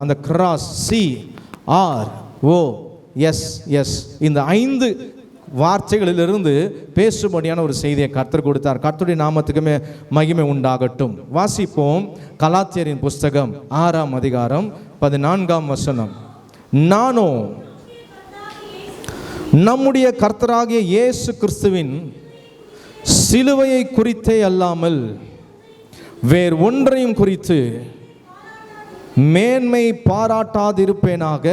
அந்த cross, CROSS, இந்த 5 வார்த்தைகளிலிருந்து பேசும்படியான ஒரு செய்தியை கர்த்தர் கொடுத்தார். கர்த்தருடைய நாமத்துக்குமே மகிமை உண்டாகட்டும். வாசிப்போம். கலாத்தியரின் புஸ்தகம் 6ஆம் அதிகாரம் 14ஆம் வசனம். நானோ நம்முடைய கர்த்தராகிய இயேசு கிறிஸ்துவின் சிலுவையை குறித்தே அல்லாமல் வேறு ஒன்றையும் குறித்து மேன்மை பாராட்டாதிருப்பேனாக.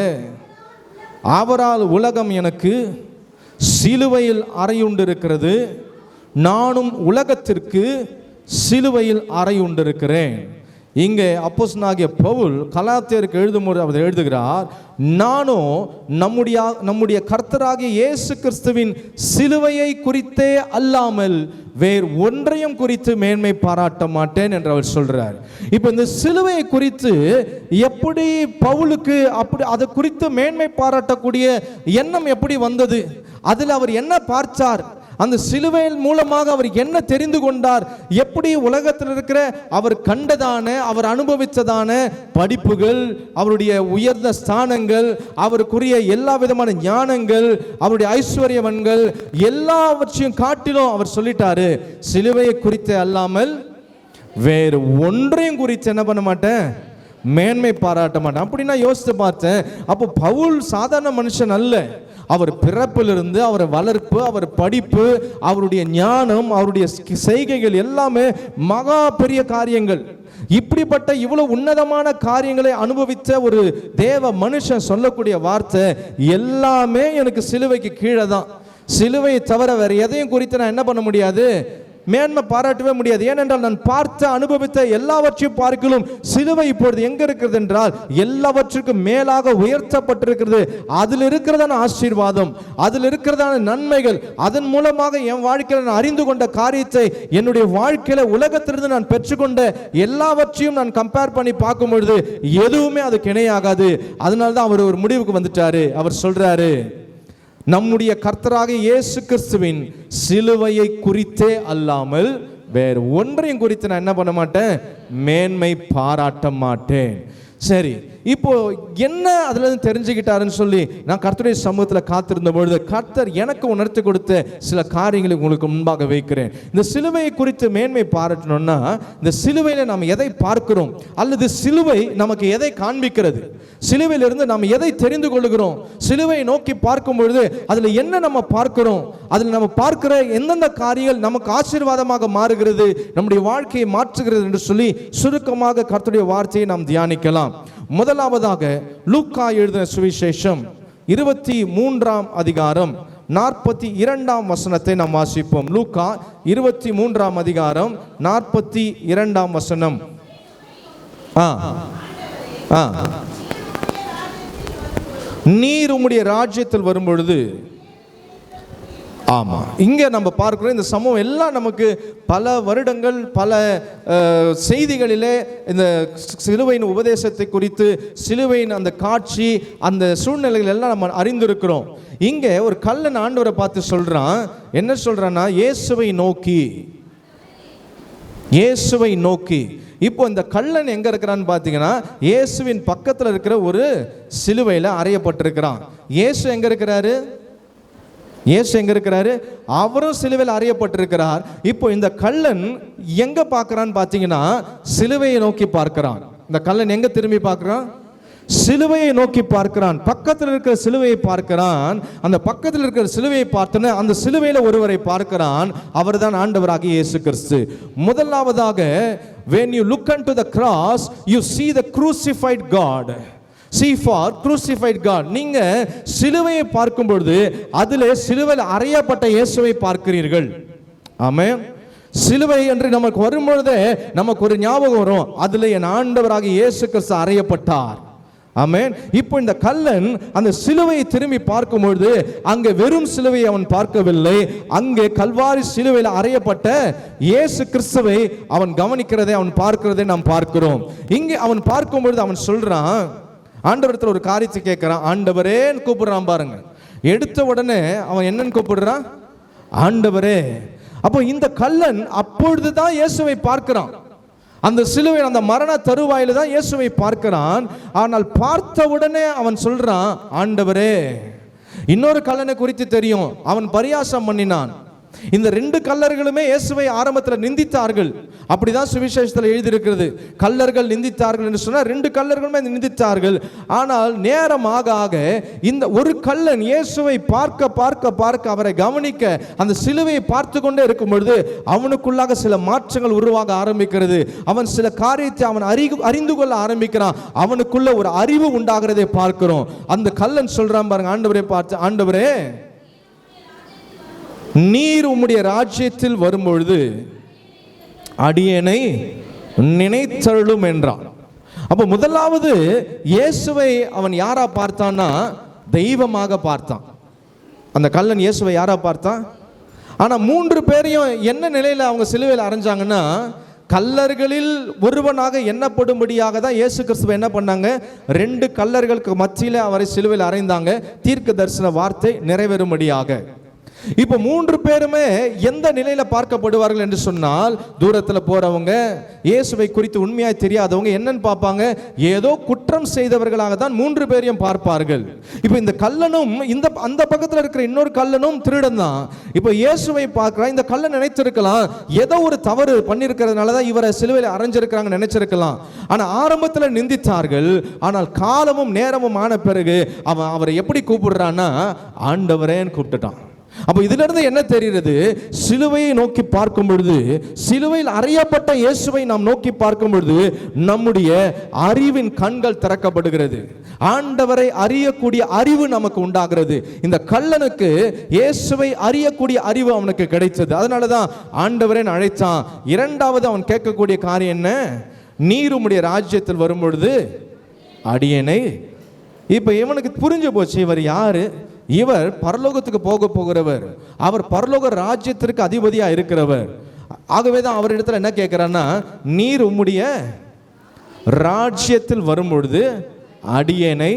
அவரால் உலகம் எனக்கு சிலுவையில் அறையுண்டிருக்கிறது, நானும் உலகத்திற்கு சிலுவையில் அறையுண்டிருக்கிறேன். இங்கே அப்போஸ்தலனாகிய பவுல் கலாத்தியருக்கு எழுதும்போது அவர் எழுதுகிறார், நானும் நம்முடைய கர்த்தராகிய இயேசு கிறிஸ்துவின் சிலுவையை குறித்தே அல்லாமல் வேறு ஒன்றையும் குறித்து மேன்மை பாராட்ட மாட்டேன் என்று அவர் சொல்றார். இப்போ இந்த சிலுவையை குறித்து எப்படி பவுலுக்கு அப்படி அதை குறித்து மேன்மை பாராட்டக்கூடிய எண்ணம் எப்படி வந்தது? அதில் அவர் என்ன பார்த்தார்? அந்த சிலுவையின் மூலமாக அவர் என்ன தெரிந்து கொண்டார்? எப்படி உலகத்தில் இருக்கிற அவர் கண்டதான, அவர் அனுபவித்ததான படிப்புகள், அவருடைய உயர்ந்த ஸ்தானங்கள், அவருக்குரிய எல்லா விதமான ஞானங்கள், அவருடைய ஐஸ்வர்யவன்கள் எல்லாவற்றையும் காட்டிலும் அவர் சொல்லிட்டாரு, சிலுவையை குறித்து அல்லாமல் வேறு ஒன்றையும் குறித்து என்ன பண்ண மாட்டேன், மேன்மை பாராட்ட மாட்டேன். அப்படின்னா யோசித்து பார்த்தேன். அப்போ பவுல் சாதாரண மனுஷன் அல்ல. அவர் பிறப்பிலிருந்து அவர் வளர்ப்பு, அவர் படிப்பு, அவருடைய ஞானம், அவருடைய செய்கைகள் எல்லாமே மகா பெரிய காரியங்கள். இப்படிப்பட்ட இவ்வளவு உன்னதமான காரியங்களை அனுபவித்த ஒரு தேவ மனுஷன் சொல்லக்கூடிய வார்த்தை எல்லாமே எனக்கு சிலுவைக்கு கீழே தான். சிலுவையை தவிர வேற எதையும் குறித்து நான் என்ன பண்ண முடியாது, மேன்மை பாராட்டவே முடியாது. ஏனென்றால் நான் பார்த்த அனுபவித்த எல்லாவற்றையும் பார்க்கலும் சிலுவை இப்பொழுது எங்க இருக்கிறது என்றால் எல்லாவற்றுக்கும் மேலாக உயர்த்தப்பட்டிருக்கிறது. அதில் இருக்கிறதான ஆசீர்வாதம், அதில் இருக்கிறதான நன்மைகள், அதன் மூலமாக என் வாழ்க்கையில் நான் அறிந்து கொண்ட காரியத்தை, என்னுடைய வாழ்க்கையில உலகத்திலிருந்து நான் பெற்றுக்கொண்ட எல்லாவற்றையும் நான் கம்பேர் பண்ணி பார்க்கும் பொழுது எதுவுமே அது இணையாகாது. அதனால்தான் அவர் ஒரு முடிவுக்கு வந்துட்டாரு. அவர் சொல்றாரு, நம்முடைய கர்த்தராகிய இயேசு கிறிஸ்துவின் சிலுவையை குறித்தே அல்லாமல் வேறு ஒன்றையும் குறித்து நான் என்ன பண்ண மாட்டேன், மேன்மை பாராட்ட மாட்டேன். சரி, இப்போ என்ன அதுல இருந்து தெரிஞ்சுக்கிட்டாருன்னு சொல்லி நான் கர்த்தருடைய சமூகத்தில் காத்திருந்த பொழுது கர்த்தர் எனக்கு உணர்த்தி கொடுத்த சில காரியங்களை உங்களுக்கு முன்பாக வைக்கிறேன். இந்த சிலுவையை குறித்து மேன்மை பாராட்டணும்னா இந்த சிலுவையில நாம் எதை பார்க்கிறோம், அல்லது சிலுவை நமக்கு எதை காண்பிக்கிறது, சிலுவையிலிருந்து நாம் எதை தெரிந்து கொள்கிறோம், சிலுவையை நோக்கி பார்க்கும் பொழுது அதுல என்ன நம்ம பார்க்கிறோம், அதுல நம்ம பார்க்கிற எந்தெந்த காரியங்கள் நமக்கு ஆசீர்வாதமாக மாறுகிறது, நம்முடைய வாழ்க்கையை மாற்றுகிறது என்று சொல்லி சுருக்கமாக கர்த்தருடைய வார்த்தையை நாம் தியானிக்கலாம். முதலாவதாக லூக்கா எழுதின சுவிசேஷம் 23ஆம் அதிகாரம் 42ஆம் வசனத்தை நாம் வாசிப்போம். லூக்கா 23ஆம் அதிகாரம் 42ஆம் வசனம். நீர் உம்முடைய ராஜ்யத்தில் வரும்பொழுது. ஆமா, இங்க நம்ம பார்க்கிறோம் இந்த சமூகம் எல்லாம் நமக்கு பல வருடங்கள் பல செய்திகளிலே இந்த சிலுவையின் உபதேசத்தை குறித்து, சிலுவையின் அந்த காட்சி, அந்த சூழ்நிலைகள் எல்லாம் நம்ம அறிந்திருக்கிறோம். இங்க ஒரு கள்ளன் ஆண்டவரை பார்த்து சொல்றான். என்ன சொல்றான்னா, இயேசுவை நோக்கி, இயேசுவை நோக்கி. இப்போ இந்த கள்ளன் எங்க இருக்கிறான்னு பார்த்தீங்கன்னா, இயேசுவின் பக்கத்தில் இருக்கிற ஒரு சிலுவையில் அறையப்பட்டிருக்கிறான். இயேசு எங்க இருக்கிறாரு? இயேசு எங்க இருக்கிறாரு? அவரும் சிலுவையில் அறையப்பட்டிருக்கிறார். இப்போ இந்த கள்ளன் எங்க பார்க்கிறான்னு பார்த்தீங்கன்னா, சிலுவையை நோக்கி பார்க்கிறான். இந்த கள்ளன் எங்க திரும்பி பார்க்கிறான்? சிலுவையை நோக்கி பார்க்கிறான். பக்கத்தில் இருக்கிற சிலுவையை பார்க்கிறான். அந்த பக்கத்தில் இருக்கிற சிலுவையை பார்த்தன அந்த சிலுவையில் ஒருவரை பார்க்கிறான். அவர்தான் ஆண்டவராகிய இயேசு கிறிஸ்து. முதலாவதாக, when you look unto the cross you see the crucified God. See for crucified God. நீங்க சிலுவையை பார்க்கும் பொழுது அதிலே சிலுவையில் அறையப்பட்ட இயேசுவை பார்க்கிறீர்கள். ஆமென். சிலுவை என்று நமக்கு வரும்பொழுதே நமக்கு ஒரு ஞாபகம் வரும், அதில் என் ஆண்டவராகிய இயேசு கிறிஸ்து அறையப்பட்டார். ஆமென். இப்போ இந்த கள்ளன் அந்த சிலுவையை திரும்பி பார்க்கும் பொழுது அங்கே வெறும் சிலுவையை அவன் பார்க்கவில்லை, அங்கே கல்வாரி சிலுவையில் அறையப்பட்ட இயேசு கிறிஸ்துவை அவன் கவனிக்கிறதை, அவன் பார்க்கிறதை நாம் பார்க்கிறோம். இங்கே அவன் பார்க்கும் பொழுது அவன் சொல்றான், ஆண்டவரத்தில் ஒரு காரியத்தை கேட்கிறான். ஆண்டவரே கூப்பிடுறான் பாருங்க. எடுத்த உடனே அவன் என்னன்னு கூப்பிடுறான்? ஆண்டவரே. அப்போ இந்த கள்ளன் அப்பொழுதுதான் இயேசுவை பார்க்கிறான். அந்த சிலுவை, அந்த மரண தருவாயில தான் இயேசுவை பார்க்கிறான். ஆனால் பார்த்த உடனே அவன் சொல்றான், ஆண்டவரே. இன்னொரு கல்லனை குறித்து தெரியும், அவன் பரியாசம் பண்ணினான். இந்த ரெண்டு கல்லர்களுமே இயேசுவை ஆரம்பத்தில் நிந்தித்தார்கள். அப்படிதான் சுவிசேஷத்தில் எழுதியிருக்கிறது. கல்லர்கள் நிந்தித்தார்கள் என்று சொன்னால் ரெண்டு கல்லர்களுமே நிந்தித்தார்கள். ஆனால் நேரமாக ஆக இந்த ஒரு கல்லன் இயேசுவை பார்க்க பார்க்க பார்க்க, அவரை கவனிக்க, அந்த சிலுவையை பார்த்து கொண்டே இருக்கும் பொழுது அவனுக்குள்ளாக சில மாற்றங்கள் உருவாக ஆரம்பிக்கிறது. அவன் சில காரியத்தை அவன் அறிந்து கொள்ள ஆரம்பிக்கிறான். அவனுக்குள்ள ஒரு அறிவு உண்டாகிறதை பார்க்கிறோம். அந்த கல்லன் சொல்றான் பாருங்க, ஆண்டவரை பார்த்து, ஆண்டவரே, நீர் உம்முடைய ராஜ்யத்தில் வரும்பொழுது அடியேனை நினைத்தருளும் என்றான். அப்போ முதலாவது இயேசுவை அவன் யாரா பார்த்தான்னா தெய்வமாக பார்த்தான். அந்த கல்லன் இயேசுவை யாரா பார்த்தான்? ஆனா மூன்று பேரையும் என்ன நிலையில அவங்க சிலுவையில் அறைஞ்சாங்கன்னா, கல்லர்களில் ஒருவனாக எண்ணப்படும்படியாக தான் இயேசு கிறிஸ்துவை என்ன பண்ணாங்க, ரெண்டு கல்லர்களுக்கு மத்தியில அவரை சிலுவையில் அறைந்தாங்க, தீர்க்க தரிசன வார்த்தை நிறைவேறும்படியாக. இப்போ மூன்று பேருமே எந்த நிலையில பார்க்கப்படுவார்கள் என்று சொன்னால், தூரத்தில் போறவங்க, இயேசுவை குறித்து உண்மையாய் தெரியாதவங்க என்னன்னு பார்ப்பாங்க, ஏதோ குற்றம் செய்தவர்களாக தான் மூன்று பேரையும் பார்ப்பார்கள். இப்போ இந்த கல்லனும் அந்த பக்கத்தில் இருக்கிற இன்னொரு கல்லனும் திருடன் தான். இப்போ இயேசுவை பார்க்கிறான். இந்த கல்லன் நினைச்சிருக்கலாம், ஏதோ ஒரு தவறு பண்ணியிருக்கிறதுனால தான் இவரை சிலுவையில் அறைஞ்சிருக்கிறாங்க நினைச்சிருக்கலாம். ஆனால் ஆரம்பத்தில் நிந்தித்தார்கள். ஆனால் காலமும் நேரமும் ஆன பிறகு அவரை எப்படி கூப்பிடுறான்னா, ஆண்டவரேன்னு கூப்பிட்டுட்டான். அப்போ இதுல இருந்து என்ன தெரிகிறது, சிலுவையை நோக்கி பார்க்கும் பொழுது, சிலுவையில் அறையப்பட்ட இயேசுவை நாம் நோக்கி பார்க்கும் பொழுது நம்முடைய அறிவின் கண்கள் திறக்கப்படுகிறது. ஆண்டவரை அறியக்கூடிய அறிவு நமக்கு உண்டாகிறது. இந்த கல்லனுக்கு இயேசுவை அறியக்கூடிய அறிவு அவனுக்கு கிடைத்தது. அதனாலதான் ஆண்டவரை அழைத்தான். இரண்டாவது அவன் கேட்கக்கூடிய காரியம் என்ன, நீர் உம்முடைய ராஜ்யத்தில் வரும் பொழுது அடியேனை. இப்ப இவனுக்கு புரிஞ்சு போச்சு, இவர் யாரு, இவர் பரலோகத்துக்கு போக போகிறவர், அவர் பரலோக ராஜ்யத்திற்கு அதிபதியா இருக்கிறவர். ஆகவேதான் அவர் இடத்துல என்ன கேட்கிறான்னா, நீர் உம்முடைய ராஜ்யத்தில் வரும்பொழுது அடியேனை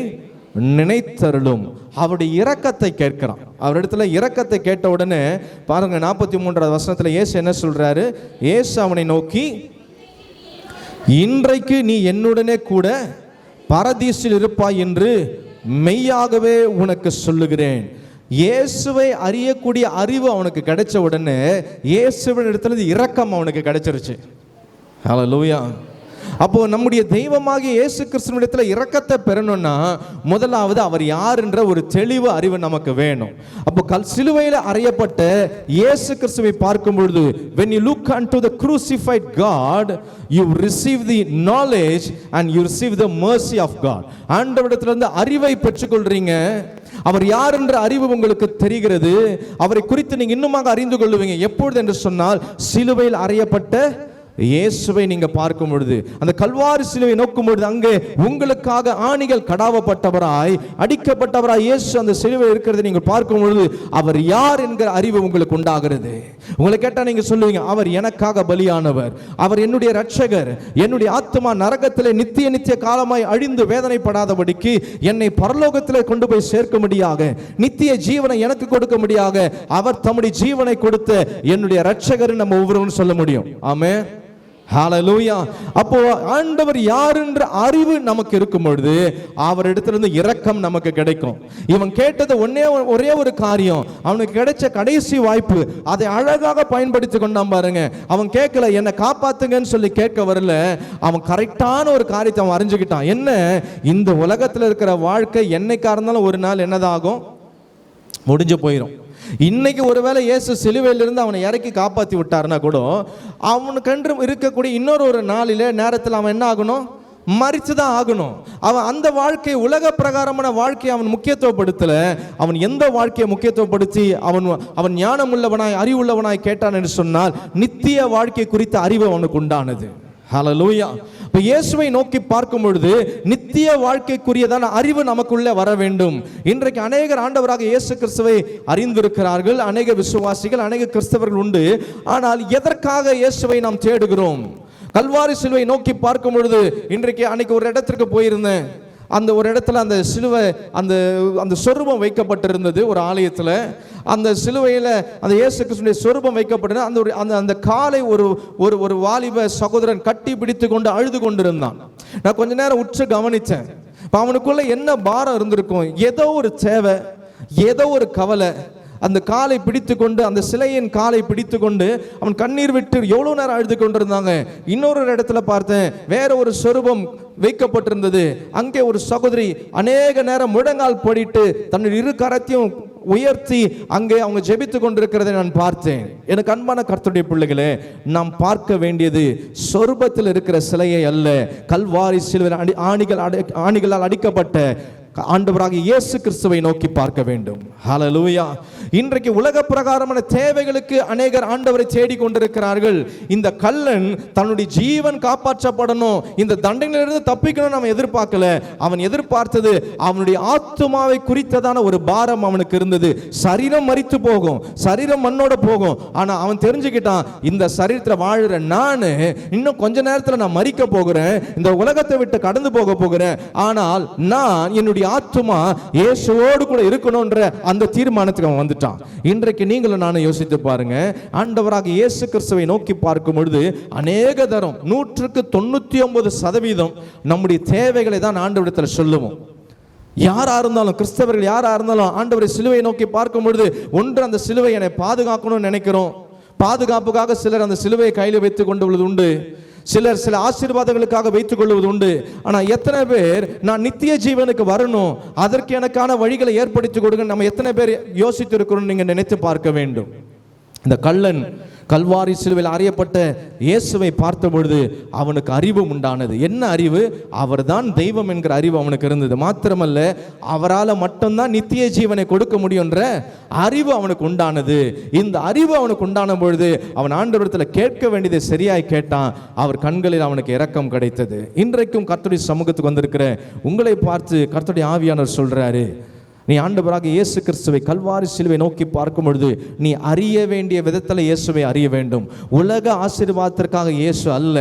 நினைத்தருளும். அவருடைய இரக்கத்தை கேட்கிறான். அவர் இடத்துல இரக்கத்தை கேட்ட உடனே பாருங்க, 43வது வசனத்துல இயேசு என்ன சொல்றாரு, இயேசு அவனை நோக்கி, இன்றைக்கு நீ என்னுடனே கூட பரதீசில் இருப்பாய் என்று மெய்யாகவே உனக்கு சொல்லுகிறேன். இயேசுவை அறியக்கூடிய அறிவு அவனுக்கு கிடைச்ச உடனே இயேசுவின் இடத்துல இரக்கம் அவனுக்கு கிடைச்சிருச்சு. ஹல்லேலூயா. அப்போ நம்முடைய தெய்வமாகிய இயேசு கிறிஸ்துவிடத்தில் இரக்கத்தை பெறணும்னா முதலாவது அவர் யார் என்ற ஒரு தெளிவு அறிவு நமக்கு வேணும். அப்போ சிலுவையில் அறையப்பட்ட இயேசு கிறிஸ்துவை பார்க்கும் பொழுது, when you look unto the crucified God, you receive the knowledge and you receive the mercy of God. ஆண்டவரிடத்திலிருந்து அறிவை பெற்றுக்கொள்றீங்க. அவர் யார் என்ற அறிவு உங்களுக்கு தெரிகிறது. அவரை குறித்து நீங்க இன்னுமாக அறிந்து கொள்ளுவீங்க. எப்பொழுது என்று சொன்னால், சிலுவையில் அறையப்பட்ட இயேசுவை நீங்க பார்க்கும் பொழுது, அந்த கல்வாரி சிலுவை நோக்கும் பொழுது, அங்கே உங்களுக்காக ஆணிகள் கடாவப்பட்டவராய், அடிக்கப்பட்டவராய் இயேசு அந்த சிலுவை இருக்கிறது நீங்க பார்க்கும் பொழுது அவர் யார் என்கிற அறிவு உங்களுக்கு உண்டாகிறது. உங்களை கேட்டா நீங்க சொல்லுவீங்க, அவர் எனக்காக பலியானவர், அவர் என்னுடைய இரட்சகர், என்னுடைய ஆத்மா நரகத்திலே நித்திய நித்திய காலமாய் அழிந்து வேதனைப்படாதபடிக்கு என்னை பரலோகத்திலே கொண்டு போய் சேர்க்கும்படியாக, நித்திய ஜீவனை எனக்கு கொடுக்கும்படியாக அவர் தம்முடைய ஜீவனை கொடுத்த என்னுடைய இரட்சகர் நம்ம ஒவ்வொருவரும் சொல்ல முடியும். ஆமென். ஹல்லேலூயா. அப்போ ஆண்டவர் யார் என்ற அறிவு நமக்கு இருக்கும் பொழுது அவரிடத்திலிருந்து இரக்கம் நமக்கு கிடைக்கும். இவன் கேட்டது ஒரே ஒரு காரியம், அவனுக்கு கிடைச்ச கடைசி வாய்ப்பு, அதை அழகாக பயன்படுத்தி கொண்டான் பாருங்க. அவன் கேட்கல என்னை காப்பாத்துங்கன்னு சொல்லி கேட்க வரல, அவன் கரெக்டான ஒரு காரியத்தை அவன் அறிஞ்சுக்கிட்டான். என்ன, இந்த உலகத்தில் இருக்கிற வாழ்க்கை என்னைக்கா இருந்தாலும் ஒரு நாள் என்னதாகும், முடிஞ்சு போயிடும். இன்னைக்கு ஒருவேளை இயேசு சிலுவையிலிருந்து அவனை இறக்கி காப்பாற்றி விட்டாருன்னா கூட, அவனுக்கென்று இருக்கக்கூடிய இன்னொரு நாளிலே நேரத்தில் அவன் என்ன ஆகணும், மரிச்சுதான் ஆகணும். அவன் அந்த வாழ்க்கை, உலக பிரகாரமான வாழ்க்கையை அவன் முக்கியத்துவப்படுத்தல. அவன் எந்த வாழ்க்கையை முக்கியத்துவப்படுத்தி அவன் ஞானம் உள்ளவனாய் அறிவுள்ளவனாய் கேட்டான் என்று சொன்னால், நித்திய வாழ்க்கை குறித்த அறிவு அவனுக்கு உண்டானது. ஹல்லேலூயா. இப்ப இயேசுவை நோக்கி பார்க்கும் பொழுது நித்திய வாழ்க்கைக்குரியதான அறிவு நமக்குள்ளே வர வேண்டும். இன்றைக்கு அநேகர் ஆண்டவராக இயேசு கிறிஸ்துவை அறிந்திருக்கிறார்கள், அநேக விசுவாசிகள், அநேக கிறிஸ்தவர்கள் உண்டு. ஆனால் எதற்காக இயேசுவை நாம் தேடுகிறோம்? கல்வாரி சிலுவை நோக்கி பார்க்கும் பொழுது, இன்றைக்கு அன்னைக்கு ஒரு இடத்திற்கு போயிருந்தேன். அந்த ஒரு இடத்துல அந்த சிலுவை, அந்த சொரூபம் வைக்கப்பட்டிருந்தது ஒரு ஆலயத்தில். அந்த சிலுவையில் அந்த இயேசு கிறிஸ்துவின் சொரூபம் வைக்கப்பட்டது. அந்த காலை ஒரு வாலிப சகோதரன் கட்டி பிடித்து கொண்டு அழுது கொண்டிருந்தான். நான் கொஞ்ச நேரம் உற்று கவனித்தேன். அவனுக்குள்ள என்ன பாரம் இருந்திருக்கும்? ஏதோ ஒரு தேவை, ஏதோ ஒரு கவலை. அந்த காலை பிடித்து கொண்டு, அந்த சிலையின் காலை பிடித்து கொண்டு அவன் கண்ணீர் விட்டு எவ்வளோ நேரம் அழுது கொண்டிருந்தாங்க. இன்னொரு இடத்துல பார்த்தேன், வேற ஒரு சொரூபம் வைக்கப்பட்டிருந்தது. அங்கே ஒரு சகோதரி அநேக நேரம் முழங்கால் போடிட்டு தன்னுடைய இரு கரத்தையும் உயர்த்தி அங்கே அவங்க ஜெபித்து கொண்டிருக்கிறதை நான் பார்த்தேன். எனக்கு அன்பான கர்த்தருடைய பிள்ளைகளே, நாம் பார்க்க வேண்டியது சொரூபத்தில் இருக்கிற சிலையை அல்ல, கல்வாரி சிலுவையில் ஆணிகளால் அடிக்கப்பட்ட ஆண்டவராகிய இயேசு கிறிஸ்துவை நோக்கி பார்க்க வேண்டும். ஹல்லேலூயா. இன்றைக்கு உலக பிரகாரமான தேவைகளுக்கு அநேகர் ஆண்டவரை தேடி கொண்டிருக்கிறார்கள். இந்த கள்ளன் தன்னுடைய ஜீவன் காப்பாற்றப்படணும், இந்த தண்டனையிலிருந்து தப்பிக்கணும் நம்ம எதிர்பார்க்கல. அவன் எதிர்பார்த்தது அவனுடைய ஆத்துமாவை குறித்ததான ஒரு பாரம் அவனுக்கு இருந்தது. சரீரம் மரித்து போகும், சரீரம் மண்ணோட போகும். ஆனா அவன் தெரிஞ்சுக்கிட்டான், இந்த சரீரத்தில் வாழுற நான் இன்னும் கொஞ்ச நேரத்தில் நான் மரிக்க போகிறேன், இந்த உலகத்தை விட்டு கடந்து போக போகிறேன். ஆனால் நான் என்னுடைய ஆத்துமா இயேசுவோடு கூட இருக்கணும்ன்ற அந்த தீர்மானத்துக்கு அவன் வந்துட்டான். இன்றைக்கு நீங்களும் நானும் யோசித்து பாருங்க. ஆண்டவராக இயேசு கிறிஸ்துவை நோக்கி பார்க்கும் பொழுது அநேக தரம் 199% நம்முடைய தேவைகளை தான் ஆண்டவரிடத்தில் சொல்லுவோம். யாரா இருந்தாலும், கிறிஸ்தவர்கள் யாரா இருந்தாலும் ஆண்டவரை சிலுவை நோக்கி பார்க்கும் பொழுது ஒன்று அந்த சிலுவை என்னை பாதுகாக்கணும்னு நினைக்கிறோம். பாதுகாப்புக்காக சிலர் அந்த சிலுவையை கையில் வைத்துக் கொண்டு உள்ளது உண்டு. சிலர் சில ஆசீர்வாதங்களுக்காக வைத்துக் கொள்வது உண்டு. ஆனால் எத்தனை பேர் நான் நித்திய ஜீவனுக்கு வரணும், அதற்கு எனக்கான வழிகளை ஏற்படுத்தி கொடுங்க, நம்ம எத்தனை பேர் யோசித்து இருக்கிறோம் நீங்க நினைத்து பார்க்க வேண்டும். இந்த கள்ளன் கல்வாரி சிலுவையில் அறையப்பட்ட இயேசுவை பார்த்த பொழுது அவனுக்கு அறிவு உண்டானது. என்ன அறிவு? அவர் தான் தெய்வம் என்கிற அறிவு அவனுக்கு இருந்தது. மாத்திரமல்ல, அவரால் மட்டும்தான் நித்திய ஜீவனை கொடுக்க முடியும்ன்ற அறிவு அவனுக்கு உண்டானது. இந்த அறிவு அவனுக்கு உண்டான பொழுது அவன் ஆண்டவரிடத்தில் கேட்க வேண்டியதை சரியாய் கேட்டான். அவர் கண்களில் அவனுக்கு இரக்கம் கிடைத்தது. இன்றைக்கும் கர்த்தருடைய சமூகத்துக்கு வந்திருக்கிற உங்களை பார்த்து கர்த்தருடைய ஆவியானவர் சொல்றாரு, நீ ஆண்டவராக இயேசு கிறிஸ்துவை கல்வாரி சிலுவை நோக்கி பார்க்கும் பொழுது நீ அறிய வேண்டிய விதத்தில் இயேசுவை அறிய வேண்டும். உலக ஆசீர்வாதத்திற்காக இயேசு அல்ல.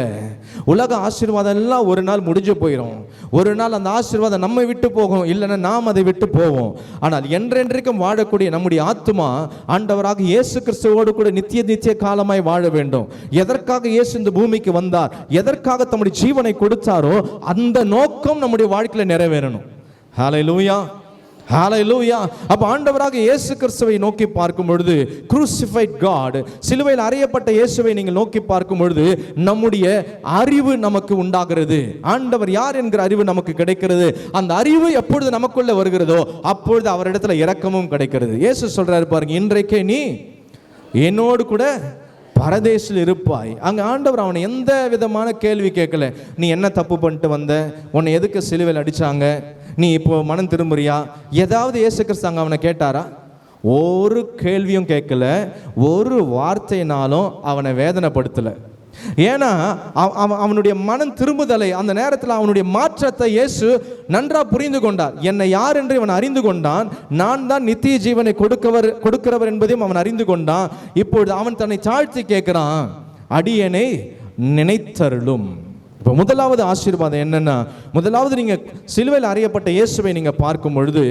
உலக ஆசீர்வாதம் எல்லாம் ஒரு நாள் முடிஞ்சு போயிடும். ஒரு நாள் அந்த ஆசீர்வாதம் நம்மை விட்டு போகும், இல்லைன்னா நாம் அதை விட்டு போவோம். ஆனால் என்றென்றைக்கும் வாழக்கூடிய நம்முடைய ஆத்துமா ஆண்டவராக இயேசு கிறிஸ்துவோடு கூட நித்திய காலமாய் வாழ வேண்டும். எதற்காக இயேசு இந்த பூமிக்கு வந்தார், எதற்காக தம்முடைய ஜீவனை கொடுத்தாரோ அந்த நோக்கம் நம்முடைய வாழ்க்கையில் நிறைவேறணும். ஹல்லேலூயா, ஹல்லேலூயா. அப்ப ஆண்டவராக இயேசு கிறிஸ்துவை நோக்கி பார்க்கும் பொழுது, crucified God, சிலுவையில் அறையப்பட்ட இயேசுவை நீங்கள் நோக்கி பார்க்கும் பொழுது நம்முடைய அறிவு நமக்கு உண்டாகிறது. ஆண்டவர் யார் என்கிற அறிவு நமக்கு கிடைக்கிறது. அந்த அறிவு எப்பொழுது நமக்குள்ள வருகிறதோ அப்பொழுது அவரிடத்துல இரக்கமும் கிடைக்கிறது. இயேசு சொல்றாரு பாருங்க, இன்றைக்கே நீ என்னோடு கூட பரதேசில் இருப்பாய். அங்க ஆண்டவர் அவனை எந்த விதமான கேள்வி கேட்கல. நீ என்ன தப்பு பண்ணிட்டு வந்த, உன்னை எதுக்கு சிலுவையில் அடிச்சாங்க, நீ இப்போ மனம் திரும்புறியா, ஏதாவது இயேசு கிறிஸ்து அங்க அவனை கேட்டாரா? ஒரு கேள்வியும் கேட்கல, ஒரு வார்த்தையினாலும் அவனை வேதனைப்படுத்தல. ஏன்னா அவனுடைய மனம் திரும்புதலை, அந்த நேரத்தில் அவனுடைய மாற்றத்தை இயேசு நன்றா புரிந்து கொண்டார். என்னை யார் என்று இவன் அறிந்து கொண்டான், நான் தான் நித்திய ஜீவனை கொடுக்கிறவர் என்பதையும் அவன் அறிந்து கொண்டான். இப்பொழுது அவன் தன்னை தாழ்த்தி கேட்கிறான், அடியனை நினைத்தருளும். இப்போ முதலாவது ஆசீர்வாதம் என்னன்னா, முதலாவது நீங்க சிலுவையில் அறியப்பட்ட இயேசுவை நீங்க பார்க்கும் பொழுது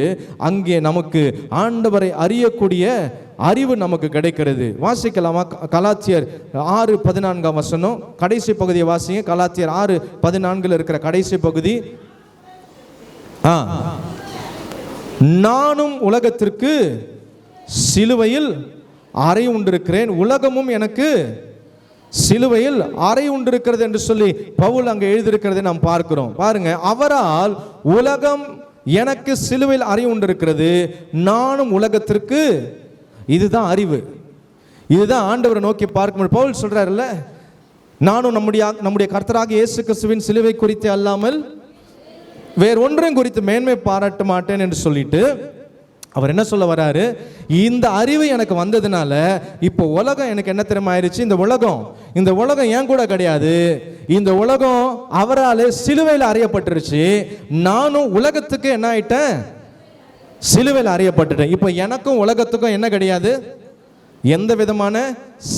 அங்கே நமக்கு ஆண்டவரை அறியக்கூடிய அறிவு நமக்கு கிடைக்கிறது. வாசிக்கலாமா? கலாத்தியர் 6:14 கடைசி பகுதியை வாசிங்க. கலாத்தியர் 6:14 இருக்கிற கடைசி பகுதி. நானும் உலகத்திற்கு சிலுவையில் அறை உண்டிருக்கிறேன், உலகமும் எனக்கு சிலுவையில் அறை உண்டிருக்கிறது என்று சொல்லி பவுல் அங்கே எழுதியிருக்கிறதை நாம் பார்க்கிறோம். பாருங்க, அவரால் உலகம் எனக்கு சிலுவையில் அறை உண்டிருக்கிறது, நானும் உலகத்திற்கு. இதுதான் அறிவு, இதுதான் ஆண்டவரை நோக்கி பார்க்கும் பவுல் சொல்றாருல்ல, நானும் நம்முடைய கர்த்தராகிய இயேசு கிறிஸ்துவின் சிலுவை குறித்து அல்லாமல் வேற ஒன்றையும் குறித்து மேன்மை பாராட்ட மாட்டேன் என்று சொல்லிட்டு அவர் என்ன சொல்ல வராரு, இந்த அறிவு எனக்கு வந்ததுனால இப்போ உலகம் எனக்கு என்ன தெரியுமா ஆயிடுச்சு, இந்த உலகம் ஏன் கூட கிடையாது, இந்த உலகம் அவரால் சிலுவையில் அறியப்பட்டுருச்சு, நானும் உலகத்துக்கு என்ன ஆயிட்டேன், சிலுவையில் அறியப்பட்டுட்டேன். இப்போ எனக்கும் உலகத்துக்கும் என்ன கிடையாது, எந்த விதமான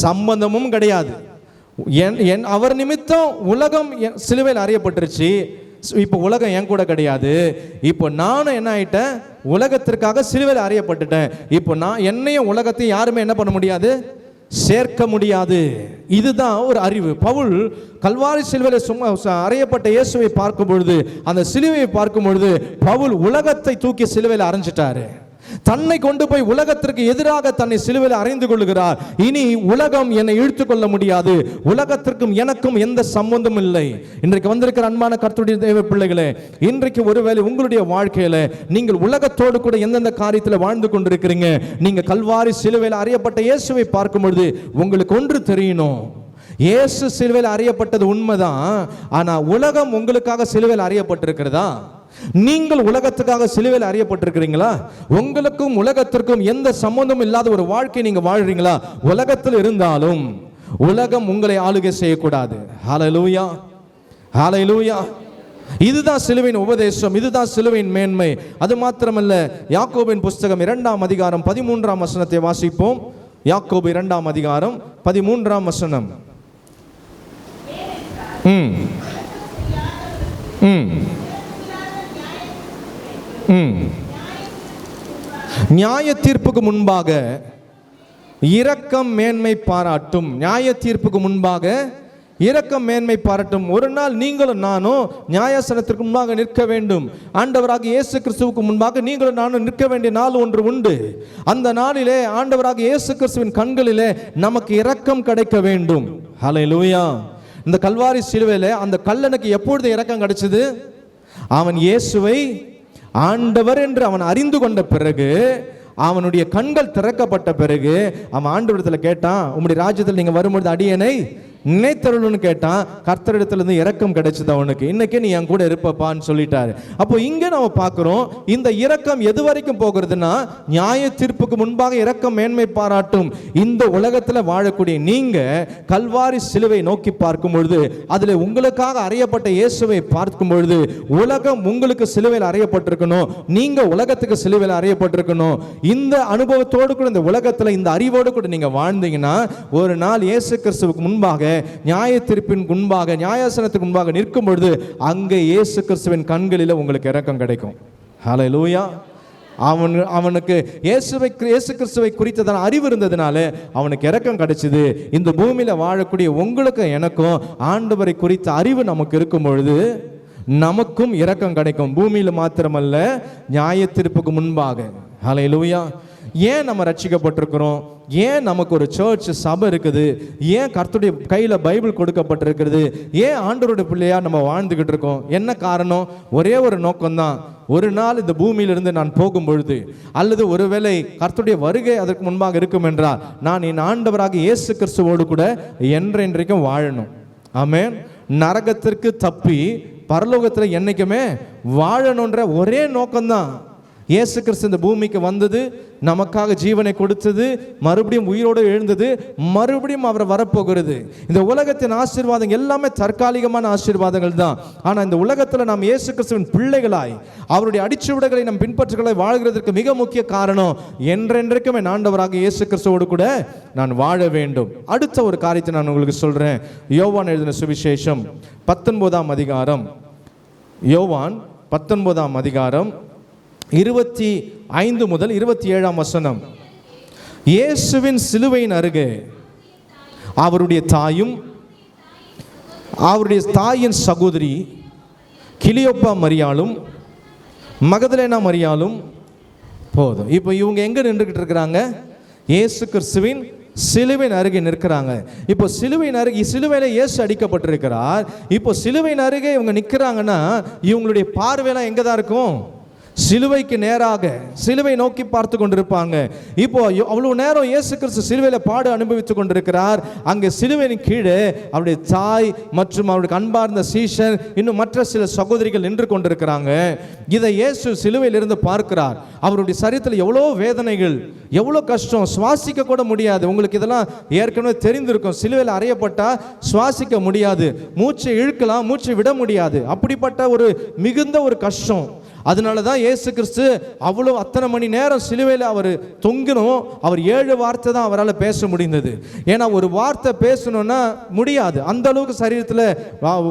சம்பந்தமும் கிடையாது. அவர் நிமித்தம் உலகம் சிலுவையில் அறியப்பட்டுருச்சு, இப்போ உலகம் என் கூட கிடையாது, இப்போ நானும் என்ன ஆயிட்டேன், உலகத்திற்காக சிலுவையில் அறையப்பட்டுட்டேன். இப்போ நான் என்னையும் உலகத்தையும் யாருமே என்ன பண்ண முடியாது, சேர்க்க முடியாது. இதுதான் ஒரு அறிவு. பவுல் கல்வாரி சிலுவையில் சும்மா அறையப்பட்ட இயேசுவை பார்க்கும் பொழுது, அந்த சிலுவையை பார்க்கும் பொழுது பவுல் உலகத்தை தூக்கி சிலுவையில் அறைஞ்சிட்டாரு. தன்னை கொண்டு போய் உலகத்திற்கு எதிராக தன்னை சிலுவையில் அறைந்து கொள்கிறார். இனி உலகம் என்னை இழுத்து கொள்ள முடியாது, உலகத்திற்கும் எனக்கும் எந்த சம்பந்தமும் இல்லை. இன்றைக்கு வந்திருக்கிற அன்பான கர்த்தருடைய தேவ பிள்ளைகளே, இன்றைக்கு ஒருவேளை உங்களுடைய வாழ்க்கையில நீங்கள் உலகத்தோடு கூட எந்தெந்த காரியத்தில் வாழ்ந்து கொண்டிருக்கிறீங்க, நீங்க கல்வாரி சிலுவையில் அறையப்பட்ட இயேசுவை பார்க்கும் பொழுது உங்களுக்கு ஒன்று தெரியணும். இயேசு சிலுவையில் அறையப்பட்டது உண்மைதான், ஆனா உலகம் உங்களுக்காக சிலுவையில் அறையப்பட்டிருக்கிறதா? நீங்கள் உலகத்துக்காக சிலுவையில் அறையப்பட்டிருக்கிறீங்களா? உங்களுக்கும் உலகத்திற்கும் எந்த சம்பந்தமும் இல்லாத ஒரு வாழ்க்கை நீங்க வாழ்றீங்களா? உலகத்தில் இருந்தாலும் உலகம் உங்களை ஆளுகை செய்யக்கூடாது. ஹல்லேலூயா, ஹல்லேலூயா. இதுதான் சிலுவையின் உபதேசம், இதுதான் சிலுவையின் மேன்மை. அது மாத்திரமல்ல, யாக்கோபின் புஸ்தகம் 2ஆம் அதிகாரம் 13ஆம் வசனத்தை வாசிப்போம். யாக்கோபு 2ஆம் அதிகாரம் 13ஆம் வசனம். நியாய தீர்ப்புக்கு முன்பாக இரக்கம் மேன்மை பாராட்டும். நியாய தீர்ப்புக்கு முன்பாக இரக்கம் மேன்மை பாராட்டும். ஒரு நாள் நீங்களும் நானும் நியாயாசனத்திற்கு முன்பாக நிற்க வேண்டும். ஆண்டவராக இயேசு கிறிஸ்துவுக்கு முன்பாக நீங்களும் நானும் நிற்க வேண்டிய நாள் ஒன்று உண்டு. அந்த நாளிலே ஆண்டவராக இயேசு கிறிஸ்துவின் கண்களிலே நமக்கு இரக்கம் கிடைக்க வேண்டும். ஹல்லேலூயா. இந்த கல்வாரி சிலுவையிலே அந்த கல்லனுக்கு எப்பொழுது இரக்கம் கிடைச்சது? அவன் இயேசுவை ஆண்டவர் என்று அவன் அறிந்து கொண்ட பிறகு, அவனுடைய கண்கள் திறக்கப்பட்ட பிறகு அவன் ஆண்டவரிடத்தில் கேட்டான், உம்முடைய ராஜ்யத்தில் நீங்க வரும்பொழுது அடியேனை நினைத்தருள்னு கேட்டான். கர்த்தரிடத்திலிருந்து இரக்கம் கிடைச்சது அவனுக்கு. இன்னைக்கு நீ என் கூட இருப்பப்பான்னு சொல்லிட்டாரு. அப்போ இங்க நம்ம பார்க்கிறோம், இந்த இரக்கம் எது வரைக்கும் போகிறதுனா, நியாய தீர்ப்புக்கு முன்பாக இரக்கம் மேன்மை பாராட்டும். இந்த உலகத்துல வாழக்கூடிய நீங்க கல்வாரி சிலுவை நோக்கி பார்க்கும் பொழுது, அதுல உங்களுக்காக அறையப்பட்ட இயேசுவை பார்க்கும் பொழுது, உலகம் உங்களுக்கு சிலுவையில் அறையப்பட்டிருக்கணும், நீங்க உலகத்துக்கு சிலுவையில் அறையப்பட்டிருக்கணும். இந்த அனுபவத்தோடு கூட, இந்த உலகத்துல இந்த அறிவோடு கூட நீங்க வாழ்ந்தீங்கன்னா, ஒரு நாள் இயேசு கிறிஸ்துவுக்கு முன்பாக நியாய தீர்ப்பின் முன்பாக நியாயாசனத்துக்கு முன்பாக நிற்கும் பொழுது அங்கே இயேசு கிறிஸ்துவின் கண்களில் உங்களுக்கு இரக்கம் கிடைக்கும். ஹல்லேலூயா. அவனுக்கு இயேசு கிறிஸ்துவை குறித்ததான அறிவு இருந்ததுனால அவனுக்கு இரக்கம் கிடைச்சது. இந்த பூமியில வாழக்கூடிய உங்களுக்கு எனக்கும் ஆண்டவரை குறித்த அறிவு நமக்கு இருக்கும் பொழுது நமக்கும் இரக்கம் கிடைக்கும். பூமியில மாத்திரமல்ல, நியாய தீர்ப்புக்கு முன்பாக. ஹல்லேலூயா. ஏன் நம்ம ரட்சிக்கப்பட்டிருக்கிறோம்? ஏன் நமக்கு ஒரு சர்ச் சபை இருக்குது? ஏன் கர்த்தருடைய கையில் பைபிள் கொடுக்கப்பட்டிருக்கிறது? ஏன் ஆண்டவருடைய பிள்ளையா நம்ம வாழ்ந்துகிட்டு இருக்கோம்? என்ன காரணம்? ஒரே ஒரு நோக்கம்தான். ஒரு நாள் இந்த பூமியிலிருந்து நான் போகும் பொழுது, அல்லது ஒருவேளை கர்த்தருடைய வருகை அதற்கு முன்பாக இருக்கும் என்றால், நான் என் ஆண்டவராக இயேசு கிறிஸ்துவோடு கூட என்றென்றைக்கும் வாழணும். ஆமென். நரகத்திற்கு தப்பி பரலோகத்தில் என்னைக்குமே வாழணுன்ற ஒரே நோக்கம்தான். இயேசு கிறிஸ்து இந்த பூமிக்கு வந்தது, நமக்காக ஜீவனை கொடுத்தது, மறுபடியும் உயிரோடு எழுந்தது, மறுபடியும் அவர் வரப்போகிறது. இந்த உலகத்தின் ஆசீர்வாதங்கள் எல்லாமே தற்காலிகமான ஆசீர்வாதங்கள் தான். ஆனால் இந்த உலகத்தில் நாம் இயேசு கிறிஸ்துவின் பிள்ளைகளாய் அவருடைய அடிச்சுவடுகளை நம் பின்பற்றுகளை வாழ்கிறதுக்கு மிக முக்கிய காரணம், என்றென்றைக்கும் என் ஆண்டவராக இயேசு கிறிஸ்துவோடு கூட நான் வாழ வேண்டும். அடுத்த ஒரு காரியத்தை நான் உங்களுக்கு சொல்றேன். யோவான் எழுதின சுவிசேஷம் 19ஆம் அதிகாரம், யோவான் 19ஆம் அதிகாரம் 25 முதல் 27ஆம் வசனம். இயேசுவின் சிலுவையின் அருகே அவருடைய தாயும் அவருடைய தாயின் சகோதரி கிளியோப்பா மரியாளும் மகதலேனா மரியாளும் போதும். இப்போ இவங்க எங்க நின்றுகிட்டு இருக்கிறாங்க? இயேசு கிறிஸ்துவின் சிலுவையின் அருகே நிற்கிறாங்க. இப்போ சிலுவையின் அருகே, சிலுவையில இயேசு அடிக்கப்பட்டிருக்கிறார். இப்போ சிலுவையின் அருகே இவங்க நிற்கிறாங்கன்னா இவங்களுடைய பார்வையெல்லாம் எங்க தான் இருக்கும்? சிலுவைக்கு நேராக, சிலுவை நோக்கி பார்த்து கொண்டிருப்பாங்க. இப்போ அவ்வளவு நேரம் இயேசு கிறிஸ்து சிலுவையில பாடு அனுபவித்துக் கொண்டிருக்கிறார். அங்கே சிலுவையின் கீழே அவருடைய தாய் மற்றும் அவருடைய அன்பார்ந்த சீஷன், இன்னும் மற்ற சில சகோதரிகள் நின்று கொண்டிருக்கிறாங்க. இதை இயேசு சிலுவையிலிருந்து பார்க்கிறார். அவருடைய சரீரத்தில் எவ்வளோ வேதனைகள், எவ்வளோ கஷ்டம், சுவாசிக்க கூட முடியாது. உங்களுக்கு இதெல்லாம் ஏற்கனவே தெரிந்திருக்கும். சிலுவையில் அறையப்பட்டா சுவாசிக்க முடியாது, மூச்சை இழுக்கலாம், மூச்சை விட முடியாது. அப்படிப்பட்ட ஒரு மிகுந்த ஒரு கஷ்டம். அதனால தான் இயேசு கிறிஸ்து அவ்வளோ அத்தனை மணி நேரம் சிலுவையில் அவர் தொங்கினும் அவர் 7 வார்த்தை தான் அவரால் பேச முடிந்தது. ஏன்னா ஒரு வார்த்தை பேசணும்னா முடியாது, அந்த அளவுக்கு சரீரத்தில்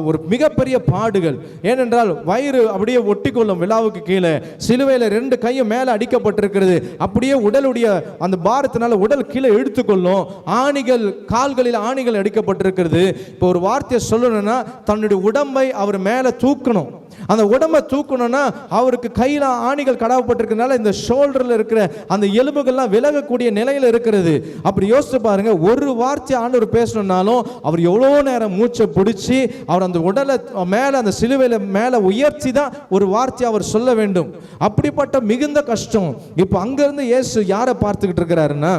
ஒரு மிகப்பெரிய பாடுகள். ஏனென்றால் வயிறு அப்படியே ஒட்டிக்கொள்ளும் விழாவுக்கு கீழே, சிலுவையில் 2 கையும் மேலே அடிக்கப்பட்டிருக்கிறது, அப்படியே உடலுடைய அந்த பாரத்தினால உடல் கீழே இழுத்துக்கொள்ளும். ஆணிகள், கால்களில் ஆணிகள் அடிக்கப்பட்டிருக்கிறது. இப்போ ஒரு வார்த்தையை சொல்லணும்னா தன்னுடைய உடம்பை அவர் மேலே தூக்கணும். அந்த உடம்பை தூக்கணும்னா அவருக்கு கையில் ஆணிகள் கடவுப்பட்டிருக்கிறதுனால இந்த ஷோல்டரில் இருக்கிற அந்த எலும்புகள்லாம் விலகக்கூடிய நிலையில் இருக்கிறது. அப்படி யோசிச்சு பாருங்க, ஒரு வார்த்தை ஆண்டவர் பேசணும்னாலும் அவர் எவ்வளோ நேரம் மூச்சை பிடிச்சி அவர் அந்த உடலை மேலே அந்த சிலுவையில் மேலே உயர்த்தி தான் ஒரு வார்த்தை அவர் சொல்ல வேண்டும். அப்படிப்பட்ட மிகுந்த கஷ்டம். இப்போ அங்கிருந்து இயேசு யாரை பார்த்துக்கிட்டு இருக்கிறாருன்னா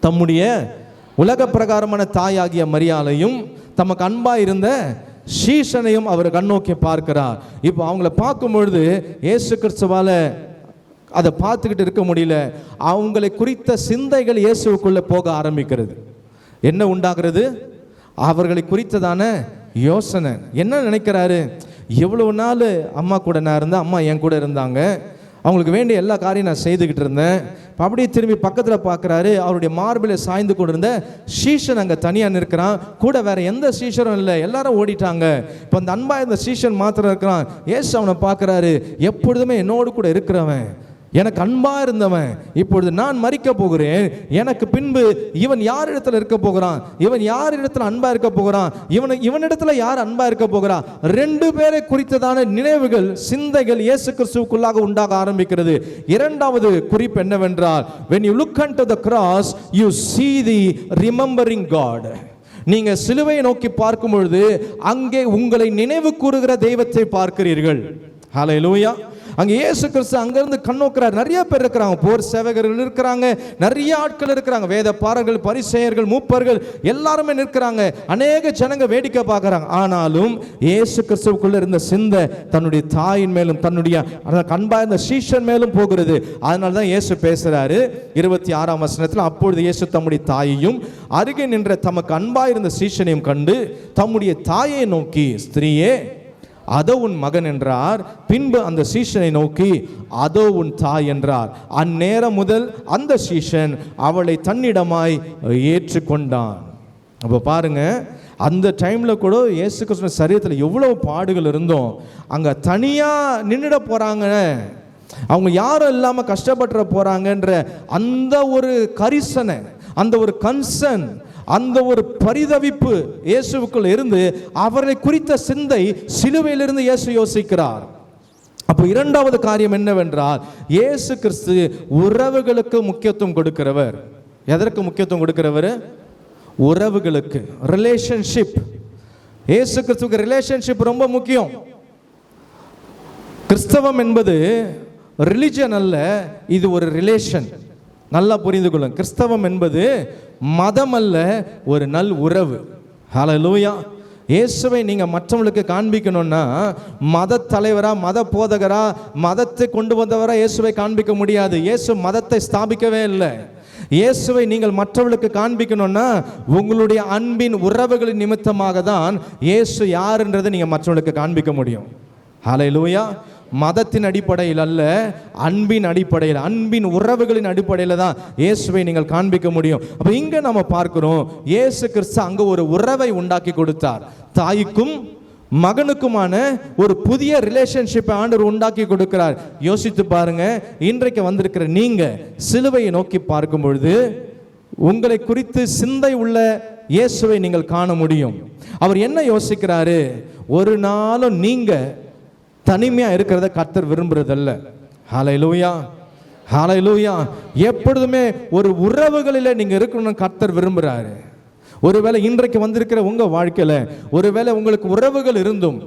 தம்முடைய உலக பிரகாரமான தாயாகிய மரியாளையும் தமக்கு அன்பா இருந்த சீஷனையும் அவர் கண்ணோக்கி பார்க்கிறார். இப்போ அவங்கள பார்க்கும் பொழுது இயேசு கிறிஸ்துவால அதை பார்த்துக்கிட்டு இருக்க முடியல. அவங்களை குறித்த சிந்தைகள் இயேசுக்குள்ள போக ஆரம்பிக்கிறது. என்ன உண்டாகிறது? அவர்களை குறித்ததான யோசனை. என்ன நினைக்கிறாரு? எவ்வளவு நாள் அம்மா கூட நான் இருந்தேன், அம்மா என் கூட இருந்தாங்க, அவங்களுக்கு வேண்டிய எல்லா காரியம் நான் செய்துக்கிட்டு இருந்தேன். இப்போ அப்படியே திரும்பி பக்கத்தில் பார்க்குறாரு, அவருடைய மார்பில் சாய்ந்து கொண்டு இருந்த சீஷன் அங்கே தனியாக நிற்கிறான். கூட வேற எந்த சீஷரும் இல்லை, எல்லாரும் ஓடிட்டாங்க. இப்போ அந்த அன்பா இந்த சீஷன் மாத்திரம் இருக்கிறான். ஏசு அவனை பார்க்குறாரு, எப்பொழுதுமே என்னோடு கூட இருக்கிறவன், எனக்கு அன்பா இருந்தவன், இப்பொழுது நான் மரிக்க போகிறேன், எனக்கு பின்பு இவன் யார் இடத்துல இருக்க போகிறான், இவன் யார் இடத்துல அன்பா இருக்க போகிறான், இவனிடத்துல யார் அன்பா இருக்க போகிறான். 2 பேரை குறித்ததான நினைவுகள், சிந்தைகள் இயேசு கிறிஸ்துவுக்குள்ளாக உண்டாக ஆரம்பிக்கிறது. இரண்டாவது குறிப்பு என்னவென்றால், when you look unto the cross you see the remembering God. நீங்க சிலுவையை நோக்கி பார்க்கும் பொழுது அங்கே உங்களை நினைவு கூறுகிற தெய்வத்தை பார்க்கிறீர்கள். ஹல்லேலூயா. அங்கே இயேசு கிறிஸ்து அங்கிருந்து கண்ணோக்கிறார். நிறைய பேர் இருக்கிறாங்க, போர் சேவகர்கள் இருக்கிறாங்க, நிறைய ஆட்கள் இருக்கிறாங்க, வேத பாரர்கள், பரிசேயர்கள், மூப்பர்கள் எல்லாருமே நிற்கிறாங்க. அநேக ஜனங்க வேடிக்கை பார்க்கறாங்க. ஆனாலும் இயேசு கிறிஸ்துவுக்குள்ள இருந்த சிந்தை தன்னுடைய தாயின் மேலும் தன்னுடைய அன்பா இருந்த சீஷன் மேலும் போகிறது. அதனால தான் இயேசு பேசுறாரு 26ஆம் வசனத்தில், அப்பொழுது இயேசு தம்முடைய தாயையும் அருகே நின்ற தமக்கு அன்பா இருந்த சீஷனையும் கண்டு தம்முடைய தாயை நோக்கி, ஸ்திரீயே அதோ உன் மகன் என்றார். பின்பு அந்த சீஷனை நோக்கி, அதோ உன் தாய் என்றார். அந்நேரம் முதல் அந்த சீஷன் அவளை தன்னிடமாய் ஏற்றுக்கொண்டான். அப்போ பாருங்க, அந்த டைம்ல கூட இயேசு கிறிஸ்து சரீரத்தில் எவ்வளவு பாடுகள் இருந்தோம். அங்க தனியா நின்றுட போறாங்க, அவங்க யாரும் இல்லாம கஷ்டப்பட்டு போறாங்கன்ற அந்த ஒரு கரிசனை, அந்த ஒரு கன்சர்ன், அந்த ஒரு பரிதவிப்பு இயேசுவுக்குள் இருந்து அவரை குறித்த சிந்தை சிலுவையிலிருந்து இயேசு யோசிக்கிறார். அப்போ இரண்டாவது காரியம் என்னவென்றால், இயேசு கிறிஸ்து உறவுகளுக்கு முக்கியத்துவம் கொடுக்கிறவர். எதற்கு முக்கியத்துவம் கொடுக்கிறவர்? உறவுகளுக்கு, ரிலேஷன்ஷிப். இயேசு கிறிஸ்துவுக்கு ரிலேஷன்ஷிப் ரொம்ப முக்கியம். கிறிஸ்தவம் என்பது ரிலிஜன் அல்ல, இது ஒரு ரிலேஷன். நல்லா புரிந்து கொள்ளுங்க. கிறிஸ்தவம் என்பது மதம் அல்ல, ஒரு நல் உறவு. ஹல்லேலூயா. இயேசுவை நீங்க மற்றவங்களுக்கு காண்பிக்கணும்னா மத தலைவரா, மத போதகரா, மதத்தை கொண்டு வந்தவரா இயேசுவை காண்பிக்க முடியாது. இயேசு மதத்தை ஸ்தாபிக்கவே இல்லை. இயேசுவை நீங்கள் மற்றவர்களுக்கு காண்பிக்கணும்னா உங்களுடைய அன்பின் உறவுகளின் நிமித்தமாக தான் இயேசு யாருன்றதை நீங்க மற்றவர்களுக்கு காண்பிக்க முடியும். ஹல்லேலூயா. மதத்தின் அடிப்படையில் அல்ல, அன்பின் அடிப்படையில், அன்பின் உறவுகளின் அடிப்படையில் தான் இயேசுவை நீங்கள் காண்பிக்க முடியும். அப்ப இங்க நம்ம பார்க்கிறோம், இயேசு கிறிஸ்து அங்க ஒரு உறவை உண்டாக்கி கொடுத்தார். தாய்க்கும் மகனுக்குமான ஒரு புதிய ரிலேஷன்ஷிப்பை ஆண்டவர் உண்டாக்கி கொடுக்கிறார். யோசித்து பாருங்க, இன்றைக்கு வந்திருக்கிற நீங்க சிலுவையை நோக்கி பார்க்கும் பொழுது உங்களை குறித்து சிந்தை உள்ள இயேசுவை நீங்கள் காண முடியும். அவர் என்ன யோசிக்கிறாரு? ஒரு நாளும் நீங்க தனிமையா இருக்கிறத கர்த்தர் விரும்புறதல்ல. ஹல்லேலூயா, ஹல்லேலூயா. எப்பொழுதுமே ஒரு உறவுகளில நீங்க இருக்கணும்னு கர்த்தர் விரும்புறாரு. ஒருவேளை இன்றைக்கு வந்திருக்கிற உங்க வாழ்க்கையில ஒருவேளை உங்களுக்கு உறவுகள் இருந்தும்,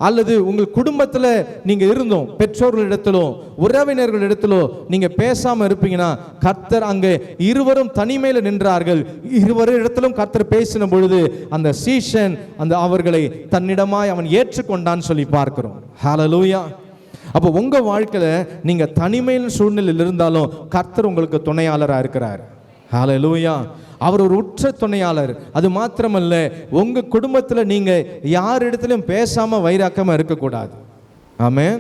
அல்லது உங்கள் குடும்பத்தில் நீங்க இருந்தோம், பெற்றோர்களிடத்திலோ உறவினர்களிடத்திலோ நீங்க பேசாம இருப்பீங்கன்னா, கர்த்தர் அங்கே இருவரும் தனிமையில நின்றார்கள். இருவரும் இடத்திலும் கர்த்தர் பேசின பொழுது அந்த சீஷன் அந்த அவர்களை தன்னிடமாய் அவன் ஏற்றுக்கொண்டான்னு சொல்லி பார்க்கிறோம். ஹல்லேலூயா. அப்போ உங்க வாழ்க்கையில நீங்க தனிமையில் சூழ்நிலையில் இருந்தாலும் கர்த்தர் உங்களுக்கு துணையாளரா இருக்கிறார். ஹல்லேலூயா. அவர் ஒரு உற்ற துணையாளர். அது மாத்திரமல்ல, உங்க குடும்பத்தில் நீங்க யார் இடத்திலும் பேசாம வைராக்கமா இருக்கக்கூடாது. ஆமென்.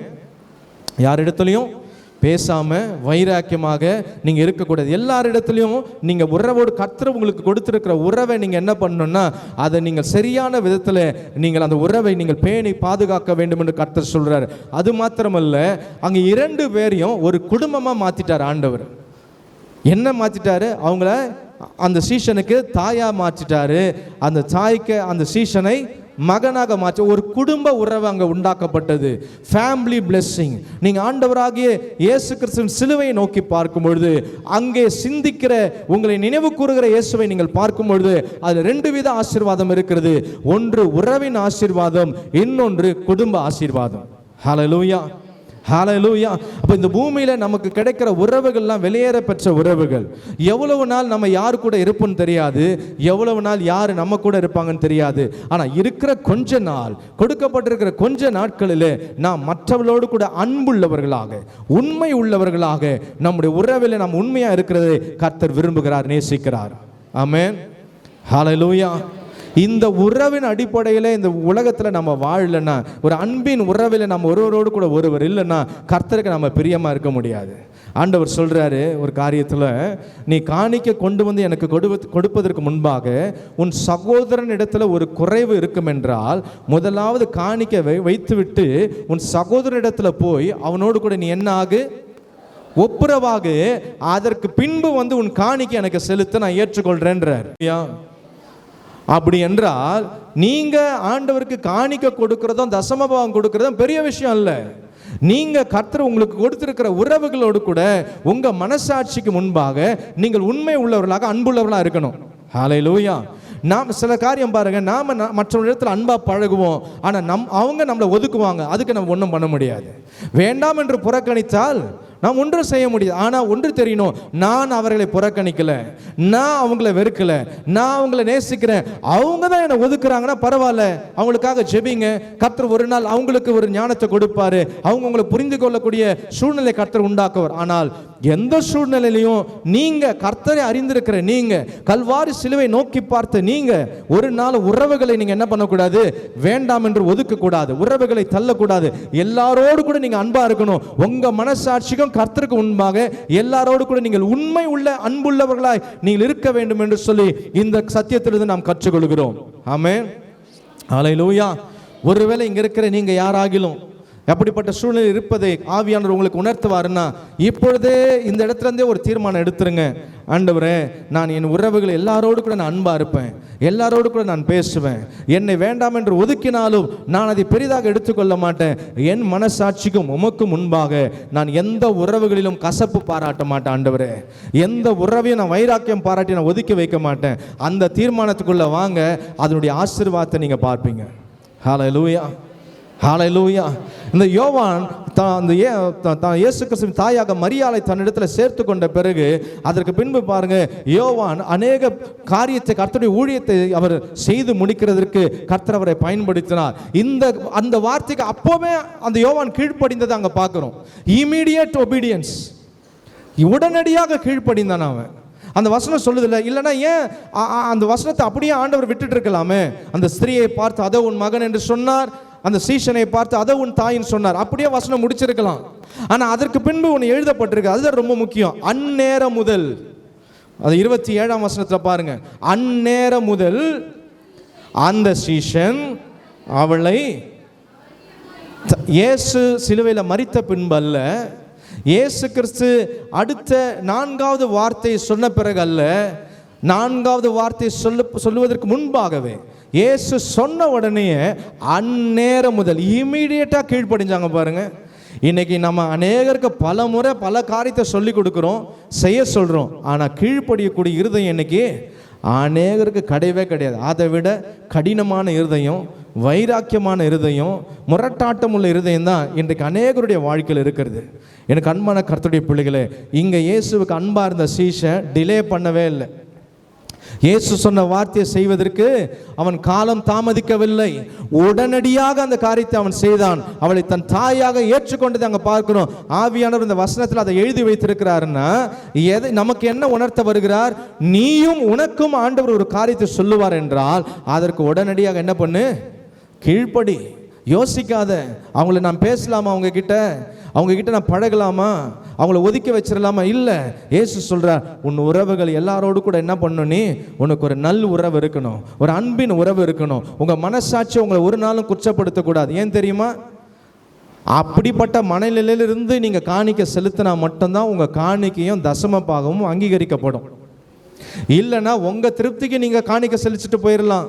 யாரிடத்துலையும் பேசாமல் வைராக்கியமாக நீங்கள் இருக்கக்கூடாது. எல்லாரிடத்துலையும் நீங்கள் உறவோடு கர்த்தர் உங்களுக்கு கொடுத்துருக்கிற உறவை நீங்கள் என்ன பண்ணணும்னா அதை நீங்கள் சரியான விதத்தில் நீங்கள் அந்த உறவை நீங்கள் பேணி பாதுகாக்க வேண்டும் என்று கர்த்தர் சொல்கிறார். அது மாத்திரமல்ல, அங்கே 2 பேரையும் ஒரு குடும்பமாக மாற்றிட்டார் ஆண்டவர். என்ன மாற்றிட்டாரு? அவங்கள அந்த சீஷனுக்கு தாயாக மாற்றிட்டாரு, அந்த தாய்க்கு அந்த சீஷனை மகனாக மாற்ற ஒரு குடும்ப உறவு அங்கே உண்டாக்கப்பட்டது. Family blessing. நீங்கள் ஆண்டவராகிய இயேசு கிறிஸ்துவின் சிலுவையை நோக்கி பார்க்கும் பொழுது, அங்கே சிந்திக்கிற உங்களை நினைவு கூறுகிற இயேசுவை நீங்கள் பார்க்கும் பொழுது அது 2 வித ஆசீர்வாதம் இருக்கிறது. ஒன்று உறவின் ஆசீர்வாதம், இன்னொன்று குடும்ப ஆசீர்வாதம். ஹல்லேலூயா, ஹல்லேலூயா. அப்போ இந்த பூமியில் நமக்கு கிடைக்கிற உறவுகள்லாம் வெளியேற பெற்ற உறவுகள். எவ்வளவு நாள் நம்ம யார் கூட இருப்போம்னு தெரியாது, எவ்வளவு நாள் யார் நம்ம கூட இருப்பாங்கன்னு தெரியாது. ஆனால் இருக்கிற கொஞ்ச நாள், கொடுக்கப்பட்டிருக்கிற கொஞ்ச நாட்களில் நாம் மற்றவர்களோடு கூட அன்புள்ளவர்களாக, உண்மை உள்ளவர்களாக, நம்முடைய உறவில் நாம் உண்மையாக இருக்கிறதை கர்த்தர் விரும்புகிறார், நேசிக்கிறார். ஆமென், ஹல்லேலூயா. இந்த உறவின் அடிப்படையில் இந்த உலகத்தில் நம்ம வாழலைன்னா, ஒரு அன்பின் உறவில் நம்ம ஒருவரோடு கூட ஒருவர் இல்லைன்னா கர்த்தருக்கு நம்ம பிரியமாக இருக்க முடியாது. ஆண்டவர் சொல்கிறாரு ஒரு காரியத்தில், நீ காணிக்க கொண்டு வந்து எனக்கு கொடுப்பதற்கு முன்பாக உன் சகோதரன் இடத்துல ஒரு குறைவு இருக்கும் என்றால் முதலாவது காணிக்க வைத்துவிட்டு உன் சகோதரனிடத்தில் போய் அவனோடு கூட நீ என்ன ஆகு, ஒப்புரவாக, அதற்கு பின்பு வந்து உன் காணிக்க எனக்கு செலுத்த நான் ஏற்றுக்கொள்றேன்றார். அப்படி என்றால் நீங்க ஆண்டவருக்கு காணிக்க கொடுக்கிறதும் தசமபாகம் கொடுக்கிறதும் பெரிய விஷயம் இல்லை. நீங்க கர்த்தர் உங்களுக்கு கொடுத்திருக்கிற உறவுகளோடு கூட உங்க மனசாட்சிக்கு முன்பாக நீங்கள் உண்மை உள்ளவர்களாக, அன்புள்ளவர்களாக இருக்கணும். ஹல்லேலூயா. நாம் சில காரியம் பாருங்க, நாம மற்றவங்க இடத்துல அன்பா பழகுவோம், ஆனா அவங்க நம்மளை ஒதுக்குவாங்க. அதுக்கு நம்ம ஒன்றும் பண்ண முடியாது. வேண்டாம் என்று புறக்கணித்தால் நாம் ஒன்றும் செய்ய முடியாது. ஆனால் ஒன்று தெரியணும், நான் அவர்களை புறக்கணிக்கல, நான் அவங்கள வெறுக்கல, நான் அவங்கள நேசிக்கிறேன். அவங்க தான் என்னை ஒதுக்குறாங்கன்னா பரவாயில்ல, அவங்களுக்காக ஜெபிங்க. கர்த்தர் ஒரு நாள் அவங்களுக்கு ஒரு ஞானத்தை கொடுப்பாரு, அவங்க உங்களை புரிந்து கொள்ளக்கூடிய சூழ்நிலை கர்த்தர் உண்டாக்குவார். ஆனால் எந்த சூழ்நிலையிலையும் நீங்க கர்த்தரை அறிந்திருக்கிற நீங்க, கல்வாரி சிலுவை நோக்கி பார்த்த நீங்க, ஒரு நாள் உறவுகளை நீங்க என்ன பண்ணக்கூடாது, வேண்டாம் என்று ஒதுக்க கூடாது, உறவுகளை தள்ளக்கூடாது. எல்லாரோடு கூட நீங்க அன்பா இருக்கணும். உங்க மனசாட்சிக்கும் கர்த்தருக்கு முன்பாக எல்லாரோடு கூட நீங்கள் உண்மை உள்ள அன்புள்ளவர்களாய் நீங்கள் இருக்க வேண்டும் என்று சொல்லி இந்த சத்தியத்திலிருந்து நாம் கற்றுக்கொள்கிறோம். ஆமென், ஹல்லேலூயா. ஒருவேளை இங்க இருக்கிற நீங்க யாராகிலும் அப்படிப்பட்ட சூழ்நிலை இருப்பதை ஆவியானவர் உங்களுக்கு உணர்த்துவாருன்னா இப்பொழுதே இந்த இடத்துல இருந்தே ஒரு தீர்மானம் எடுத்துருங்க. ஆண்டவரே, நான் என் உறவுகள் எல்லாரோடு கூட நான் அன்பா இருப்பேன், எல்லாரோடு கூட நான் பேசுவேன். என்னை வேண்டாம் என்று ஒதுக்கினாலும் நான் அதை பெரிதாக எடுத்துக்கொள்ள மாட்டேன். என் மனசாட்சிக்கும் உமக்கும் முன்பாக நான் எந்த உறவுகளிலும் கசப்பு பாராட்ட மாட்டேன். ஆண்டவரே, எந்த உறவையும் நான் வைராக்கியம் பாராட்டி நான் ஒதுக்கி வைக்க மாட்டேன். அந்த தீர்மானத்துக்குள்ள வாங்க, அதனுடைய ஆசீர்வாதத்தை நீங்க பார்ப்பீங்க. ஹல்லேலூயா, ஹல்லேலூயா. இந்த யோவான் இயேசு கிறிஸ்துவின் தாயாக மரியாளை தன்னிடத்தில் சேர்த்து கொண்ட பிறகு அதற்கு பின்பு பாருங்க, யோவான் அநேக காரியத்தை, கர்த்தருடைய ஊழியத்தை அவர் செய்து முடிக்கிறதற்கு கர்த்தர் அவரை பயன்படுத்தினார். அந்த வார்த்தைக்கு அப்போவே அந்த யோவான் கீழ்ப்படிந்ததை அங்கே பார்க்கிறோம். இமீடியட் ஒபீடியன்ஸ், உடனடியாக கீழ்ப்படிந்தான் அவன். அந்த வசனம் சொல்லுதில்லை, இல்லைன்னா ஏன் அந்த வசனத்தை அப்படியே ஆண்டவர் விட்டுட்டு இருக்கலாமே? அந்த ஸ்திரீயை பார்த்து அதோ உன் மகன் என்று சொன்னார், அந்த சீஷனை பார்த்து அதோ உன் தாயின்னு சொன்னார், அப்படியே வசனம் முடிச்சிருக்கலாம். ஆனா அதற்கு பின்பு ஒன்று எழுதப்பட்டிருக்கு, அதுதான் ரொம்ப முக்கியம். அந்நேரம் முதல், அது 27ஆம் வசனத்துல பாருங்க, அந்நேரம் முதல் அந்த சீஷன் அவளை, இயேசு சிலுவையில் மரித்த பின்பு அல்ல, இயேசு கிறிஸ்து அடுத்த 4வது வார்த்தை சொன்ன பிறகு அல்ல, 4வது வார்த்தை சொல்லுவதற்கு முன்பாகவே இயேசு சொன்ன உடனே அந்நேரம் முதல் இமீடியட்டா கீழ்ப்படிஞ்சாங்க. பாருங்க, இன்னைக்கு நம்ம அநேகருக்கு பல முறை பல காரியத்தை சொல்லி கொடுக்குறோம், செய்ய சொல்றோம், ஆனா கீழ்ப்படியக்கூடிய இருதயம் இன்னைக்கு அநேகருக்கு கிடையவே கிடையாது. அதை விட கடினமான இருதயம், வைராக்கியமான இருதயம், முரட்டாட்டம் உள்ள இருதயம் தான் இன்றைக்கு அநேகருடைய வாழ்க்கையில் இருக்கிறது. எனக்கு அன்பான கர்த்தருடைய பிள்ளைகளே, இங்க இயேசுவுக்கு அன்பா இருந்த சீஷன் டிலே பண்ணவே இல்லை. இயேசு சொன்ன வார்த்தையை செய்வதற்கு அவன் காலம் தாமதிக்கவில்லை, உடனடியாக அந்த காரியத்தை அவன் செய்தான். அவளை தன் தாயாக ஏற்றுக்கொண்டதை அங்க பார்க்கிறோம். ஆவியானவர் இந்த வசனத்தில் அதை எழுதி வைத்திருக்கிறாருன்னா நமக்கு என்ன உணர்த்த வருகிறார்? நீயும் உனக்கும் ஆண்டவர் ஒரு காரியத்தை சொல்லுவார் என்றால் அதற்கு உடனடியாக என்ன பண்ணு? கீழ்ப்படி. யோசிக்காத. அவங்கள நான் பேசலாமா, அவங்க கிட்ட நான் பழகலாமா, அவங்கள ஒதுக்கி வச்சிடலாமா? இல்லை. இயேசு சொல்கிறார், உன் உறவுகள் எல்லாரோடு கூட என்ன பண்ணணும், நீ உனக்கு ஒரு நல்ல உறவு இருக்கணும், ஒரு அன்பின் உறவு இருக்கணும். உங்கள் மனசாட்சி உங்களை ஒரு நாளும் குற்றப்படுத்தக்கூடாது. ஏன் தெரியுமா? அப்படிப்பட்ட மனநிலையிலிருந்து நீங்கள் காணிக்கை செலுத்தினா மட்டும்தான் உங்கள் காணிக்கையும் தசம பாகமும் அங்கீகரிக்கப்படும். இல்லைன்னா உங்கள் திருப்திக்கு நீங்கள் காணிக்கை செலுத்திட்டு போயிடலாம்,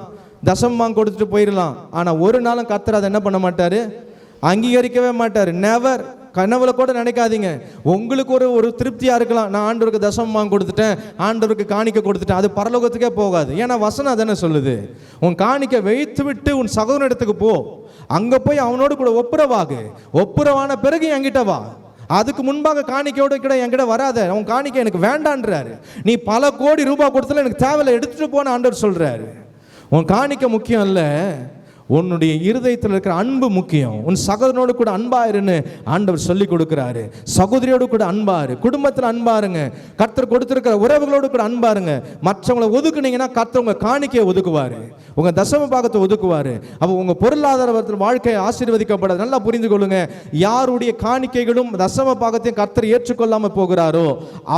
தசமம் கொடுத்துட்டு போயிடலாம். ஆனால் ஒரு நாளும் கர்த்தர் அதை என்ன பண்ண மாட்டார், அங்கீகரிக்கவே மாட்டார். நெவர். கனவுல கூட நினைக்காதீங்க. உங்களுக்கு ஒரு திருப்தியாக இருக்கலாம், நான் ஆண்டவருக்கு தசமம் கொடுத்துட்டேன், ஆண்டவருக்கு காணிக்கை கொடுத்துட்டேன், அது பரலோகத்துக்கே போகாது. ஏன்னா வசனம் அதென்ன சொல்லுது, உன் காணிக்கை வைத்து விட்டு உன் சகோதரன் இடத்துக்கு போ, அங்கே போய் அவனோடு கூட ஒப்புரவான பிறகு என்கிட்ட வா. அதுக்கு முன்பாக காணிக்கையோடு கூட என்கிட்ட வராத, உன் காணிக்கை எனக்கு வேண்டான்றாரு. நீ பல கோடி ரூபாய் கொடுத்தல எனக்கு தேவையில்லை, எடுத்துட்டு போன ஆண்டவர் சொல்றாரு. உன் காணிக்கை முக்கியம் இல்லை, உன்னுடைய இருதயத்தில் இருக்கிற அன்பு முக்கியம். உன் சகோதரனோடு கூட அன்பாயிருன்னு ஆண்டவர் சொல்லி கொடுக்கிறாரு. சகோதரியோடு கூட அன்பாரு, குடும்பத்தில் அன்பாருங்க, கர்த்தர் கொடுத்திருக்கிற உறவுகளோடு கூட அன்பாருங்க. மற்றவங்களை ஒதுக்குனீங்கன்னா கர்த்தர் உங்க காணிக்கையை ஒதுக்குவாரு, உங்க தசம பாகத்தை ஒதுக்குவாரு. அப்போ உங்க பொருளாதார வாழ்க்கையை ஆசீர்வதிக்கப்படாது. நல்லா புரிந்து கொள்ளுங்க. யாருடைய காணிக்கைகளும் தசம பாகத்தையும் கர்த்தர் ஏற்றுக்கொள்ளாம போகிறாரோ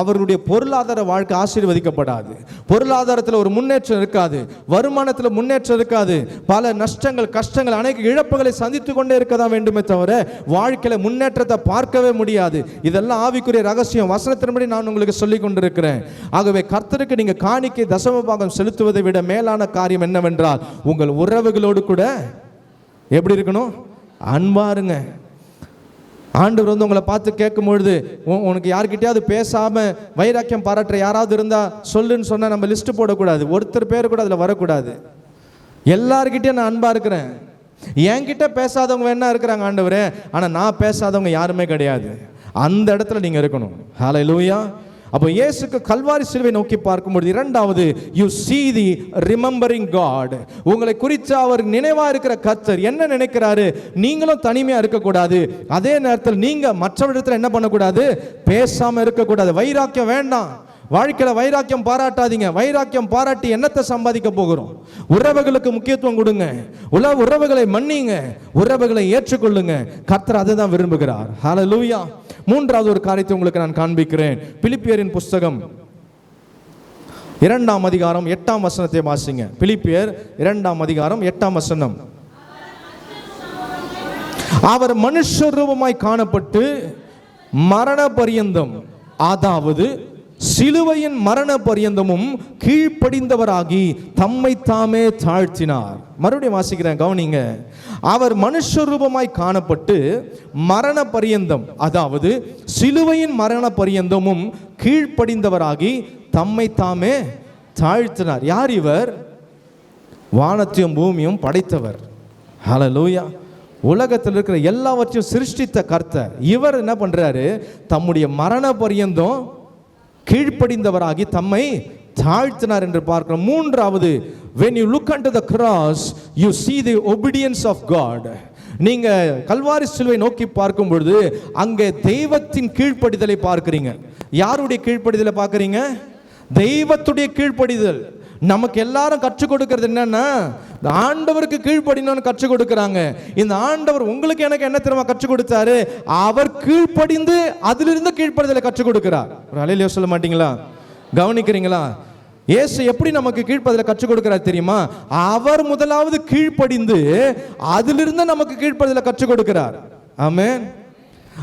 அவருடைய பொருளாதார வாழ்க்கை ஆசீர்வதிக்கப்படாது. பொருளாதாரத்தில் ஒரு முன்னேற்றம் இருக்காது, வருமானத்தில் முன்னேற்றம் இருக்காது, பல நஷ்டங்கள், கஷ்டங்கள், அநேக இழப்புகளை சந்தித்துக் கொண்டே இருக்கதான் வேண்டுமே தவிர வாழ்க்கையில முன்னேற்றத்தை பார்க்கவே முடியாது. இதெல்லாம் ஆவிக்குரிய ரகசியம், வசனத்தின்படி நான் உங்களுக்கு சொல்லிக் கொண்டிருக்கிறேன். ஆகவே கர்த்தருக்கு நீங்க காணிக்கை தசம பாகம் செலுத்துவதை விட மேலான காரியம் என்னவென்றால் உங்கள் உறவுகளோடு கூட எப்படி இருக்கணும், அன்பாருங்க. ஆண்டவர் வந்து உங்களை பார்த்து கேட்கும் பொழுது, உனக்கு யார்கிட்டயாவது பேசாம வைராக்கியம் பாராட்டுற யாராவது இருந்தா சொல்லுன்னு சொன்னா நம்ம லிஸ்ட் போடக்கூடாது, ஒருத்தர் பேர் கூட அதுல வரக்கூடாது. எல்லார்கிட்டயும் நான் அன்பா இருக்கிறேன். என்கிட்ட பேசாதவங்க என்ன இருக்கிறாங்க ஆண்டவரே, ஆனா நான் பேசாதவங்க யாருமே கிடையாது. அந்த இடத்துல நீங்க இருக்கணும். ஹல்லேலூயா. அப்போ இயேசுக்கு கல்வாரி சிலுவை நோக்கி பார்க்கும்போது இரண்டாவது, you see the remembering God. உங்களை குறித்து அவர் நினைவா இருக்கிற கர்த்தர் என்ன நினைக்கிறாரு, நீங்களும் தனிமையா இருக்கக்கூடாது, அதே நேரத்தில் நீங்க மற்றவரிடத்துல என்ன பண்ணக்கூடாது, பேசாம இருக்கக்கூடாது. வைராக்கியம் வேண்டாம். வாழ்க்கையில வைராக்கியம் பாராட்டாதீங்க. வைராக்கியம் பாராட்டி என்னத்தை சம்பாதிக்க போகிறோம்? உறவுகளுக்கு முக்கியத்துவம் கொடுங்க, உறவுகளை மன்னிங்க, உறவுகளை ஏற்றுக்கொள்ளுங்க. கர்த்தர் அதை தான் விரும்புகிறார். ஹல்லேலூயா. மூன்றாவது ஒரு காரியத்தை உங்களுக்கு நான் காண்பிக்கிறேன். பிலிப்பியரின் புஸ்தகம் 2ஆம் அதிகாரம் 8ஆம் வசனத்தை வாசிங்க. பிலிப்பியர் 2ஆம் அதிகாரம் 8ஆம் வசனம். அவர் மனுஷ ரூபமாய் காணப்பட்டு மரண பரியந்தம், அதாவது சிலுவையின் மரண பரியந்தமும் கீழ்ப்படிந்தவராகி தம்மை தாமே தாழ்த்தினார். மறுபடியும் வாசிக்கிறேன், கவனிங்க. அவர் மனுஷ ரூபமாய் காணப்பட்டு மரண பரியந்தம், அதாவது சிலுவையின் மரண பரியந்தமும் கீழ்ப்படிந்தவராகி தம்மை தாமே தாழ்த்தினார். யார் இவர்? வானத்தையும் பூமியும் படைத்தவர். ஹல்லேலூயா. உலகத்தில் இருக்கிற எல்லாவற்றையும் சிருஷ்டித்த கர்த்தர். இவர் என்ன பண்றாரு, தம்முடைய மரண பரியந்தம் கீழ்ப்படிந்தவராகி தம்மை தாழ்த்தினார் என்று பார்க்கிறோம். மூன்றாவது, when you look unto the cross you see the obedience of God. நீங்க கல்வாரி சிலுவை நோக்கி பார்க்கும் பொழுது அங்கே தெய்வத்தின் கீழ்ப்படிதலை பார்க்கிறீங்க. யாருடைய கீழ்ப்படிதலை பார்க்கிறீங்க? தெய்வத்துடைய கீழ்ப்படிதல். நமக்கு எல்லாரும் கற்றுக் கொடுக்கிறது என்னன்னா, ஆண்டவருக்கு கீழ்ப்படினு கற்றுக் கொடுக்கிறாங்க. இந்த ஆண்டவர் உங்களுக்கு எனக்கு என்ன தெரியுமா கற்றுக் கொடுத்தாரு? அவர் கீழ்ப்படிந்து அதிலிருந்து கீழ்ப்படிதலை கற்றுக் கொடுக்கிறார். ஒரு ஹல்லேலூயா சொல்ல மாட்டீங்களா? கவனிக்கிறீங்களா? இயேசு எப்படி நமக்கு கீழ்ப்படிதலை கற்றுக் கொடுக்கிறார் தெரியுமா? அவர் முதலாவது கீழ்ப்படிந்து அதிலிருந்து நமக்கு கீழ்ப்படிதலை கற்றுக் கொடுக்கிறார். ஆமென்.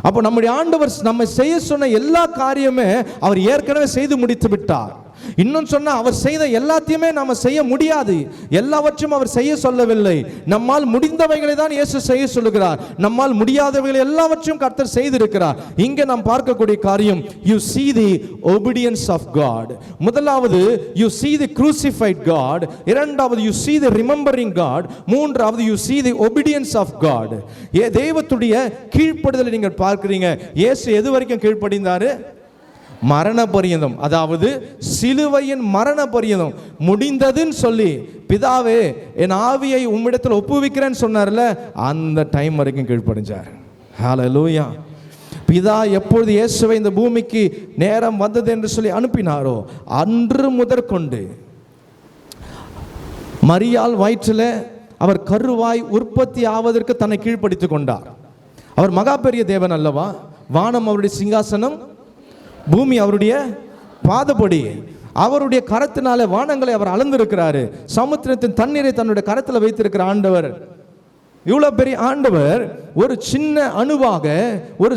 அப்போ நம்முடைய ஆண்டவர் நம்ம செய்ய சொன்ன எல்லா காரியமே அவர் ஏற்கனவே செய்து முடித்து விட்டார். இன்னும் சொன்னா அவர் செய்த எல்லாத்தையுமே நாம செய்ய முடியாது, எல்லாவற்றையும் அவர் செய்ய சொல்லவில்லை. நம்மால் முடிந்தவைகளை தான் இயேசு செய்ய சொல்லுகிறார். நம்மால் முடியாதவைகளை எல்லாவற்றையும் கர்த்தர் செய்திருக்கிறார். இங்கே நாம் பார்க்கக்கூடிய காரியம், you see the obedience of God. முதலாவது you see the crucified God, இரண்டாவது you see the remembering God, மூன்றாவது you see the obedience of God. தெய்வத்துடைய கீழ்ப்படிதலை நீங்கள் பார்க்கிறீங்க. இயேசு எது வரைக்கும் கீழ்ப்படிந்தாரு? மரண பரியந்தம், அதாவது சிலுவையின் மரண பரியந்தம் முடிந்ததுன்னு சொல்லி, பிதாவே என் ஆவியை உம்மிடத்தில் ஒப்புவிக்கிறேன்னு சொன்னார்ல, அந்த டைம் வரைக்கும் கீழ்ப்படிஞ்சார். ஹல்லேலூயா. பிதா எப்பொழுது இயேசுவை இந்த பூமிக்கு நேரம் வந்தது என்று சொல்லி அனுப்பினாரோ அன்று முதற்கொண்டு மரியாள் வயிற்றில் அவர் கருவாய் உற்பத்தி ஆவதற்கு தன்னை கீழ்ப்படுத்திக் கொண்டார். அவர் மகா பெரிய தேவன் அல்லவா? வானம் அவருடைய சிங்காசனம், பூமி அவருடைய பாதப்படி. அவருடைய கரத்தினாலே வானங்களை அவர் அளந்திருக்கிறாரு. சமுத்திரத்தின் தண்ணீரை தன்னுடைய கரத்தில் வைத்திருக்கிற ஆண்டவர். இவ்வளவு பெரிய ஆண்டவர் ஒரு சின்ன அணுவாக, ஒரு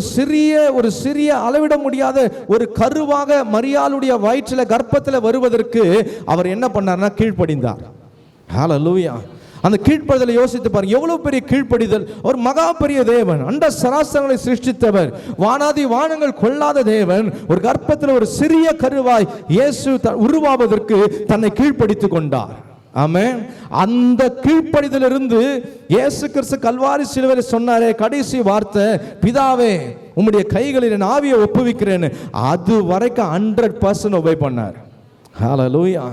சிறிய அளவிட முடியாத ஒரு கருவாக மரியாளுடைய வயிற்றில் கர்ப்பத்தில் வருவதற்கு அவர் என்ன பண்ணார்னா கீழ்ப்படிந்தார். ஹல்லேலூயா. அந்த கீழ்ப்படிதலை யோசித்து பாருங்க, எவ்வளவு பெரிய கீழ்ப்படிதல். ஒரு மகா பெரிய தேவன், அண்ட சராசரங்களை சிருஷ்டித்தவர், வானாதி வானங்கள் கொள்ளாத தேவன், ஒரு கர்ப்பத்தில் ஒரு சிறிய கருவாய் இயேசு உருவாவதற்கு தன்னை கீழ்ப்படுத்திக் கொண்டார். ஆமென். அந்த கீழ்ப்படிதலிருந்து இயேசு கிறிஸ்து கல்வாரி சிலுவையில் சொன்னாரே கடைசி வார்த்தை, பிதாவே உம்முடைய கைகளில் என் ஆவியை ஒப்புவிக்கிறேன்னு, அது வரைக்கும் 100% ஒபே பண்ணார். ஹல்லேலூயா.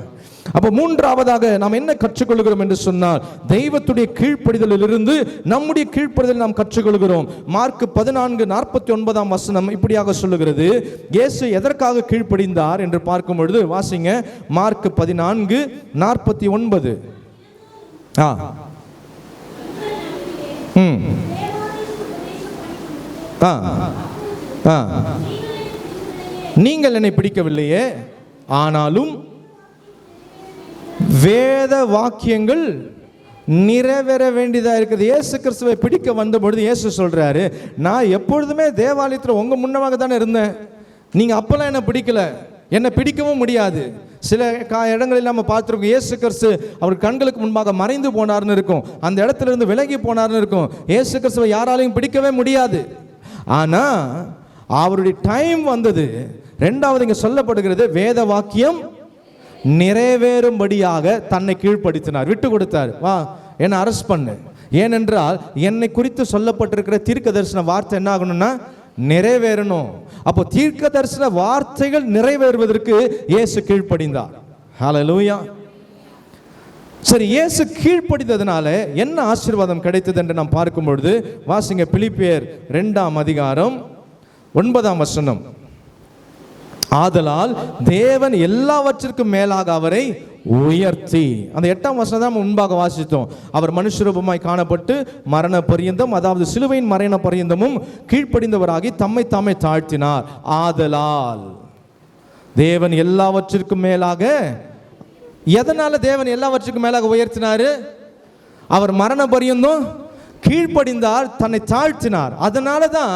அப்போ மூன்றாவதாக நாம் என்ன கற்றுக்கொள்கிறோம் என்று சொன்னால், தெய்வத்துடைய கீழ்ப்படிதலில் இருந்து நம்முடைய கீழ்ப்படிதல் நாம் கற்றுக்கொள்கிறோம். மார்க் 14:49 இப்படியாக சொல்லுகிறது. இயேசு எதற்காக கீழ்ப்படிந்தார் என்று பார்க்கும் பொழுது வாசிங்க, மார்க் 14:49. நீங்கள் என்னை பிடிக்கவில்லையே, ஆனாலும் வேத வாக்கியங்கள் நிறைவேற வேண்டியதாக இருக்குது. இயேசு கிறிஸ்துவை பிடிக்க வந்த பொழுது இயேசு சொல்றாரு, நான் எப்பொழுதுமே தேவாலயத்தில் உங்க முன்னமாக தானே இருந்தேன், நீங்க அப்பெல்லாம் என்ன பிடிக்கல, என்னை பிடிக்கவும் முடியாது. சில இடங்களில் நம்ம பார்த்துருக்கோம், இயேசு கிறிஸ்து அவர் கண்களுக்கு முன்பாக மறைந்து போனார்னு இருக்கும், அந்த இடத்துல இருந்து விலகி போனார்னு இருக்கும். இயேசு கிறிஸ்துவை யாராலையும் பிடிக்கவே முடியாது. ஆனா அவருடைய டைம் வந்தது. இரண்டாவது இங்க சொல்லப்படுகிறது, வேத வாக்கியம் நிறைவேறும்படியாக தன்னை கீழ்ப்படுத்தினார், விட்டு கொடுத்தார். வா என்னை அரெஸ்ட் பண்ணு. ஏனென்றால் என்னை குறித்து சொல்லப்பட்டிருக்கிற தீர்க்க தரிசன வார்த்தை என்ன ஆகணும்னா நிறைவேறணும். அப்போ தீர்க்க தரிசன வார்த்தைகள் நிறைவேறுவதற்கு இயேசு கீழ்ப்படிந்தார். ஹல்லேலூயா. சரி, இயேசு கீழ்ப்படிந்ததனால என்ன ஆசீர்வாதம் கிடைத்தது என்று நாம் பார்க்கும் பொழுது வாசிங்க, பிலிப்பியர் 2:9. ஆதலால் தேவன் எல்லாவற்றிற்கும் மேலாக அவரை உயர்த்தி, அந்த 8 தான் முன்பாக வாசித்தோம். அவர் மனுஷரூபமாய் காணப்பட்டு மரண பரியந்தம், அதாவது சிலுவையின் மரண பரியந்தமும் கீழ்ப்படிந்தவராகி தம்மை தாமே தாழ்த்தினார். ஆதலால் தேவன் எல்லாவற்றிற்கும் மேலாக. எதனால தேவன் எல்லாவற்றுக்கும் மேலாக உயர்த்தினாரு? அவர் மரண பரியந்தம் கீழ்ப்படிந்தார், தன்னை தாழ்த்தினார். அதனால தான்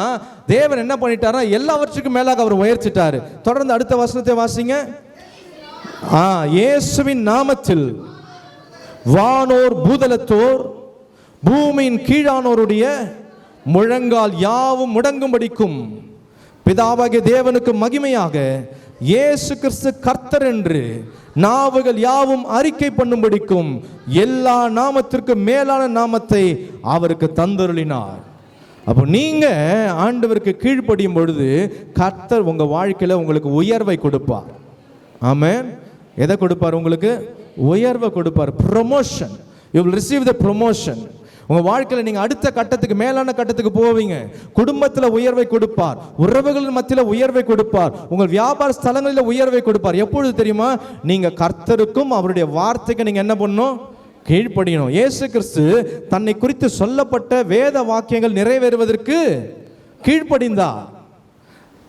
தேவன் என்ன பண்ணிட்டாரா, எல்லாவற்றுக்கும் மேலாக அவர் உயர்த்திட்டாரு. தொடர்ந்து அடுத்த வசனத்தை வாசிங்க. இயேசுவின் நாமத்தில் வானோர் பூதலத்தோர் பூமியின் கீழானோருடைய முழங்கால் யாவும் முடங்கும்படிக்கும் பிதாவாகிய தேவனுக்கு மகிமையாக இயேசு கிறிஸ்து கர்த்தர் என்று நாவுகள் யாவும் அறிக்கை பண்ணும்படிக்கும் எல்லா நாமத்திற்கு மேலான நாமத்தை அவருக்கு தந்தருளினார். அப்போ நீங்க ஆண்டவருக்கு கீழ்ப்படியும் பொழுது கர்த்தர் உங்க வாழ்க்கையில உங்களுக்கு உயர்வை கொடுப்பார். ஆமென். எதை கொடுப்பார்? உங்களுக்கு உயர்வை கொடுப்பார். Promotion. You will receive the promotion. உங்க வாழ்க்கையில் நீங்க அடுத்த கட்டத்துக்கு, மேலான கட்டத்துக்கு போவீங்க. குடும்பத்தில் உயர்வை கொடுப்பார், உறவுகளின் மத்தியில் உயர்வை கொடுப்பார், உங்கள் வியாபார ஸ்தலங்களில் உயர்வை கொடுப்பார். எப்பொழுது தெரியுமா? நீங்க கர்த்தருக்கும் அவருடைய வார்த்தைக்கு நீங்க என்ன பண்ணணும்? கீழ்ப்படியணும். இயேசு கிறிஸ்து தன்னை குறித்து சொல்லப்பட்ட வேத வாக்கியங்கள் நிறைவேறுவதற்கு கீழ்ப்படிந்தார்.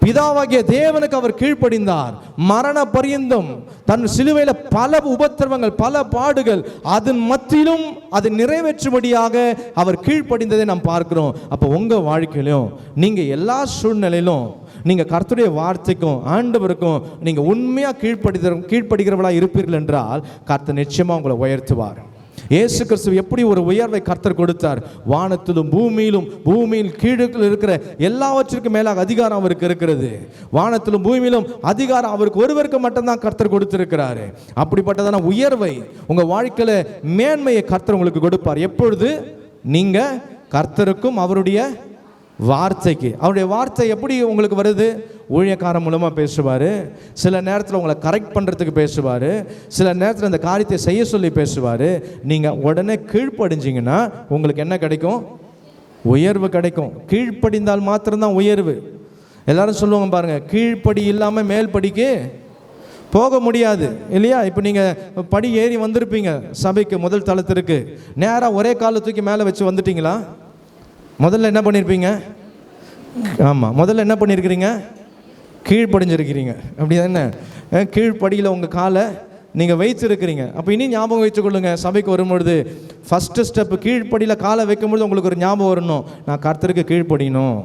பிதாவாகிய தேவனுக்கு அவர் கீழ்ப்படிந்தார். மரண பரியந்தம் தன் சிலுவையில பல உபத்திரவங்கள், பல பாடுகள், அதன் மத்தியிலும் அதை நிறைவேற்றும்படியாக அவர் கீழ்ப்படிந்ததை நாம் பார்க்கிறோம். அப்போ உங்க வாழ்க்கையிலும் நீங்க எல்லா சூழ்நிலையிலும் நீங்க கர்த்தருடைய வார்த்தைக்கும் ஆண்டவருக்கும் நீங்க உண்மையா கீழ்ப்படுகிறவர்களா இருப்பீர்கள் என்றால் கர்த்தர் நிச்சயமா உங்களை உயர்த்துவார். இயேசு கிறிஸ்து எப்படி ஒரு உயர்வை கர்த்தர் கொடுத்தார்? வானத்திலும் பூமியிலும் பூமியின் கீழே இருக்கிற எல்லாவற்றிற்கும் மேலாக அதிகாரம் அவருக்கு இருக்கிறது. வானத்திலும் பூமியிலும் அதிகாரம் அவருக்கு ஒருவருக்கு மட்டும்தான் கர்த்தர் கொடுத்திருக்கிறாரு. அப்படிப்பட்டதான உயர்வை உங்க வாழ்க்கையில மேன்மையை கர்த்தர் உங்களுக்கு கொடுப்பார். எப்பொழுது நீங்க கர்த்தருக்கும் அவருடைய வார்த்தைக்கு. அவருடைய வார்த்தை எப்படி உங்களுக்கு வருது? ஊழியக்காரன் மூலமாக பேசுவார், சில நேரத்தில் உங்களை கரெக்ட் பண்ணுறதுக்கு பேசுவார், சில நேரத்தில் அந்த காரியத்தை செய்ய சொல்லி பேசுவார். நீங்கள் உடனே கீழ்ப்படிஞ்சிங்கன்னா உங்களுக்கு என்ன கிடைக்கும்? உயர்வு கிடைக்கும். கீழ்ப்படிந்தால் மாத்திரம்தான் உயர்வு. எல்லாரும் சொல்லுவாங்க பாருங்க, கீழ்ப்படி இல்லாமல் மேல் படிக்கு போக முடியாது இல்லையா? இப்போ நீங்கள் படி ஏறி வந்திருப்பீங்க சபைக்கு, முதல் தளத்திற்கு நேராக ஒரே காலை தூக்கி மேலே வச்சு வந்துட்டீங்களா? முதல்ல என்ன பண்ணியிருப்பீங்க? ஆமாம், முதல்ல என்ன பண்ணியிருக்கிறீங்க? கீழ்ப்படிஞ்சிருக்கிறீங்க, அப்படி தானே? கீழ்ப்படியில் உங்கள் காலை நீங்கள் வைத்திருக்கிறீங்க. அப்போ இனி ஞாபகம் வச்சுக்கொள்ளுங்க, சபைக்கு வரும்பொழுது ஃபஸ்ட்டு ஸ்டெப்பு கீழ்ப்படியில் காலை வைக்கும்பொழுது உங்களுக்கு ஒரு ஞாபகம் வரணும், நான் கர்த்தருக்கு கீழ்ப்படியணும்,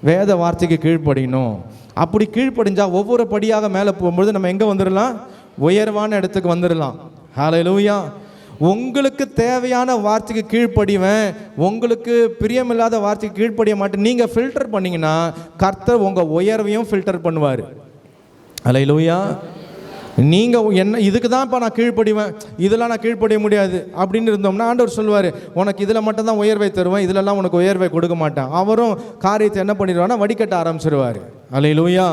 வேத வார்த்தைக்கு கீழ்ப்படியணும். அப்படி கீழ்ப்படிஞ்சால் ஒவ்வொரு படியாக மேலே போகும்பொழுது நம்ம எங்கே வந்துடலாம்? உயர்வான இடத்துக்கு வந்துடலாம். ஹல்லேலூயா. உங்களுக்கு தேவையான வார்த்தைக்கு கீழ்ப்படிவேன், உங்களுக்கு பிரியமில்லாத வார்த்தைக்கு கீழ்ப்படிய மாட்டேன் நீங்கள் ஃபில்டர் பண்ணிங்கன்னா கர்த்தர் உங்கள் உயர்வையும் ஃபில்டர் பண்ணுவார். ஹல்லேலூயா. நீங்கள் என்ன இதுக்கு தான் இப்போ நான் கீழ்ப்படிவேன், இதெல்லாம் நான் கீழ்ப்படிய முடியாது அப்படின்னு இருந்தோம்னா ஆண்டவர் சொல்லுவார், உனக்கு இதில் மட்டும்தான் உயர்வை தருவேன், இதிலெல்லாம் உனக்கு உயர்வை கொடுக்க மாட்டேன். அவரும் காரியத்தை என்ன பண்ணிடுவான்னா வடிகட்ட ஆரம்பிச்சிருவார். ஹல்லேலூயா,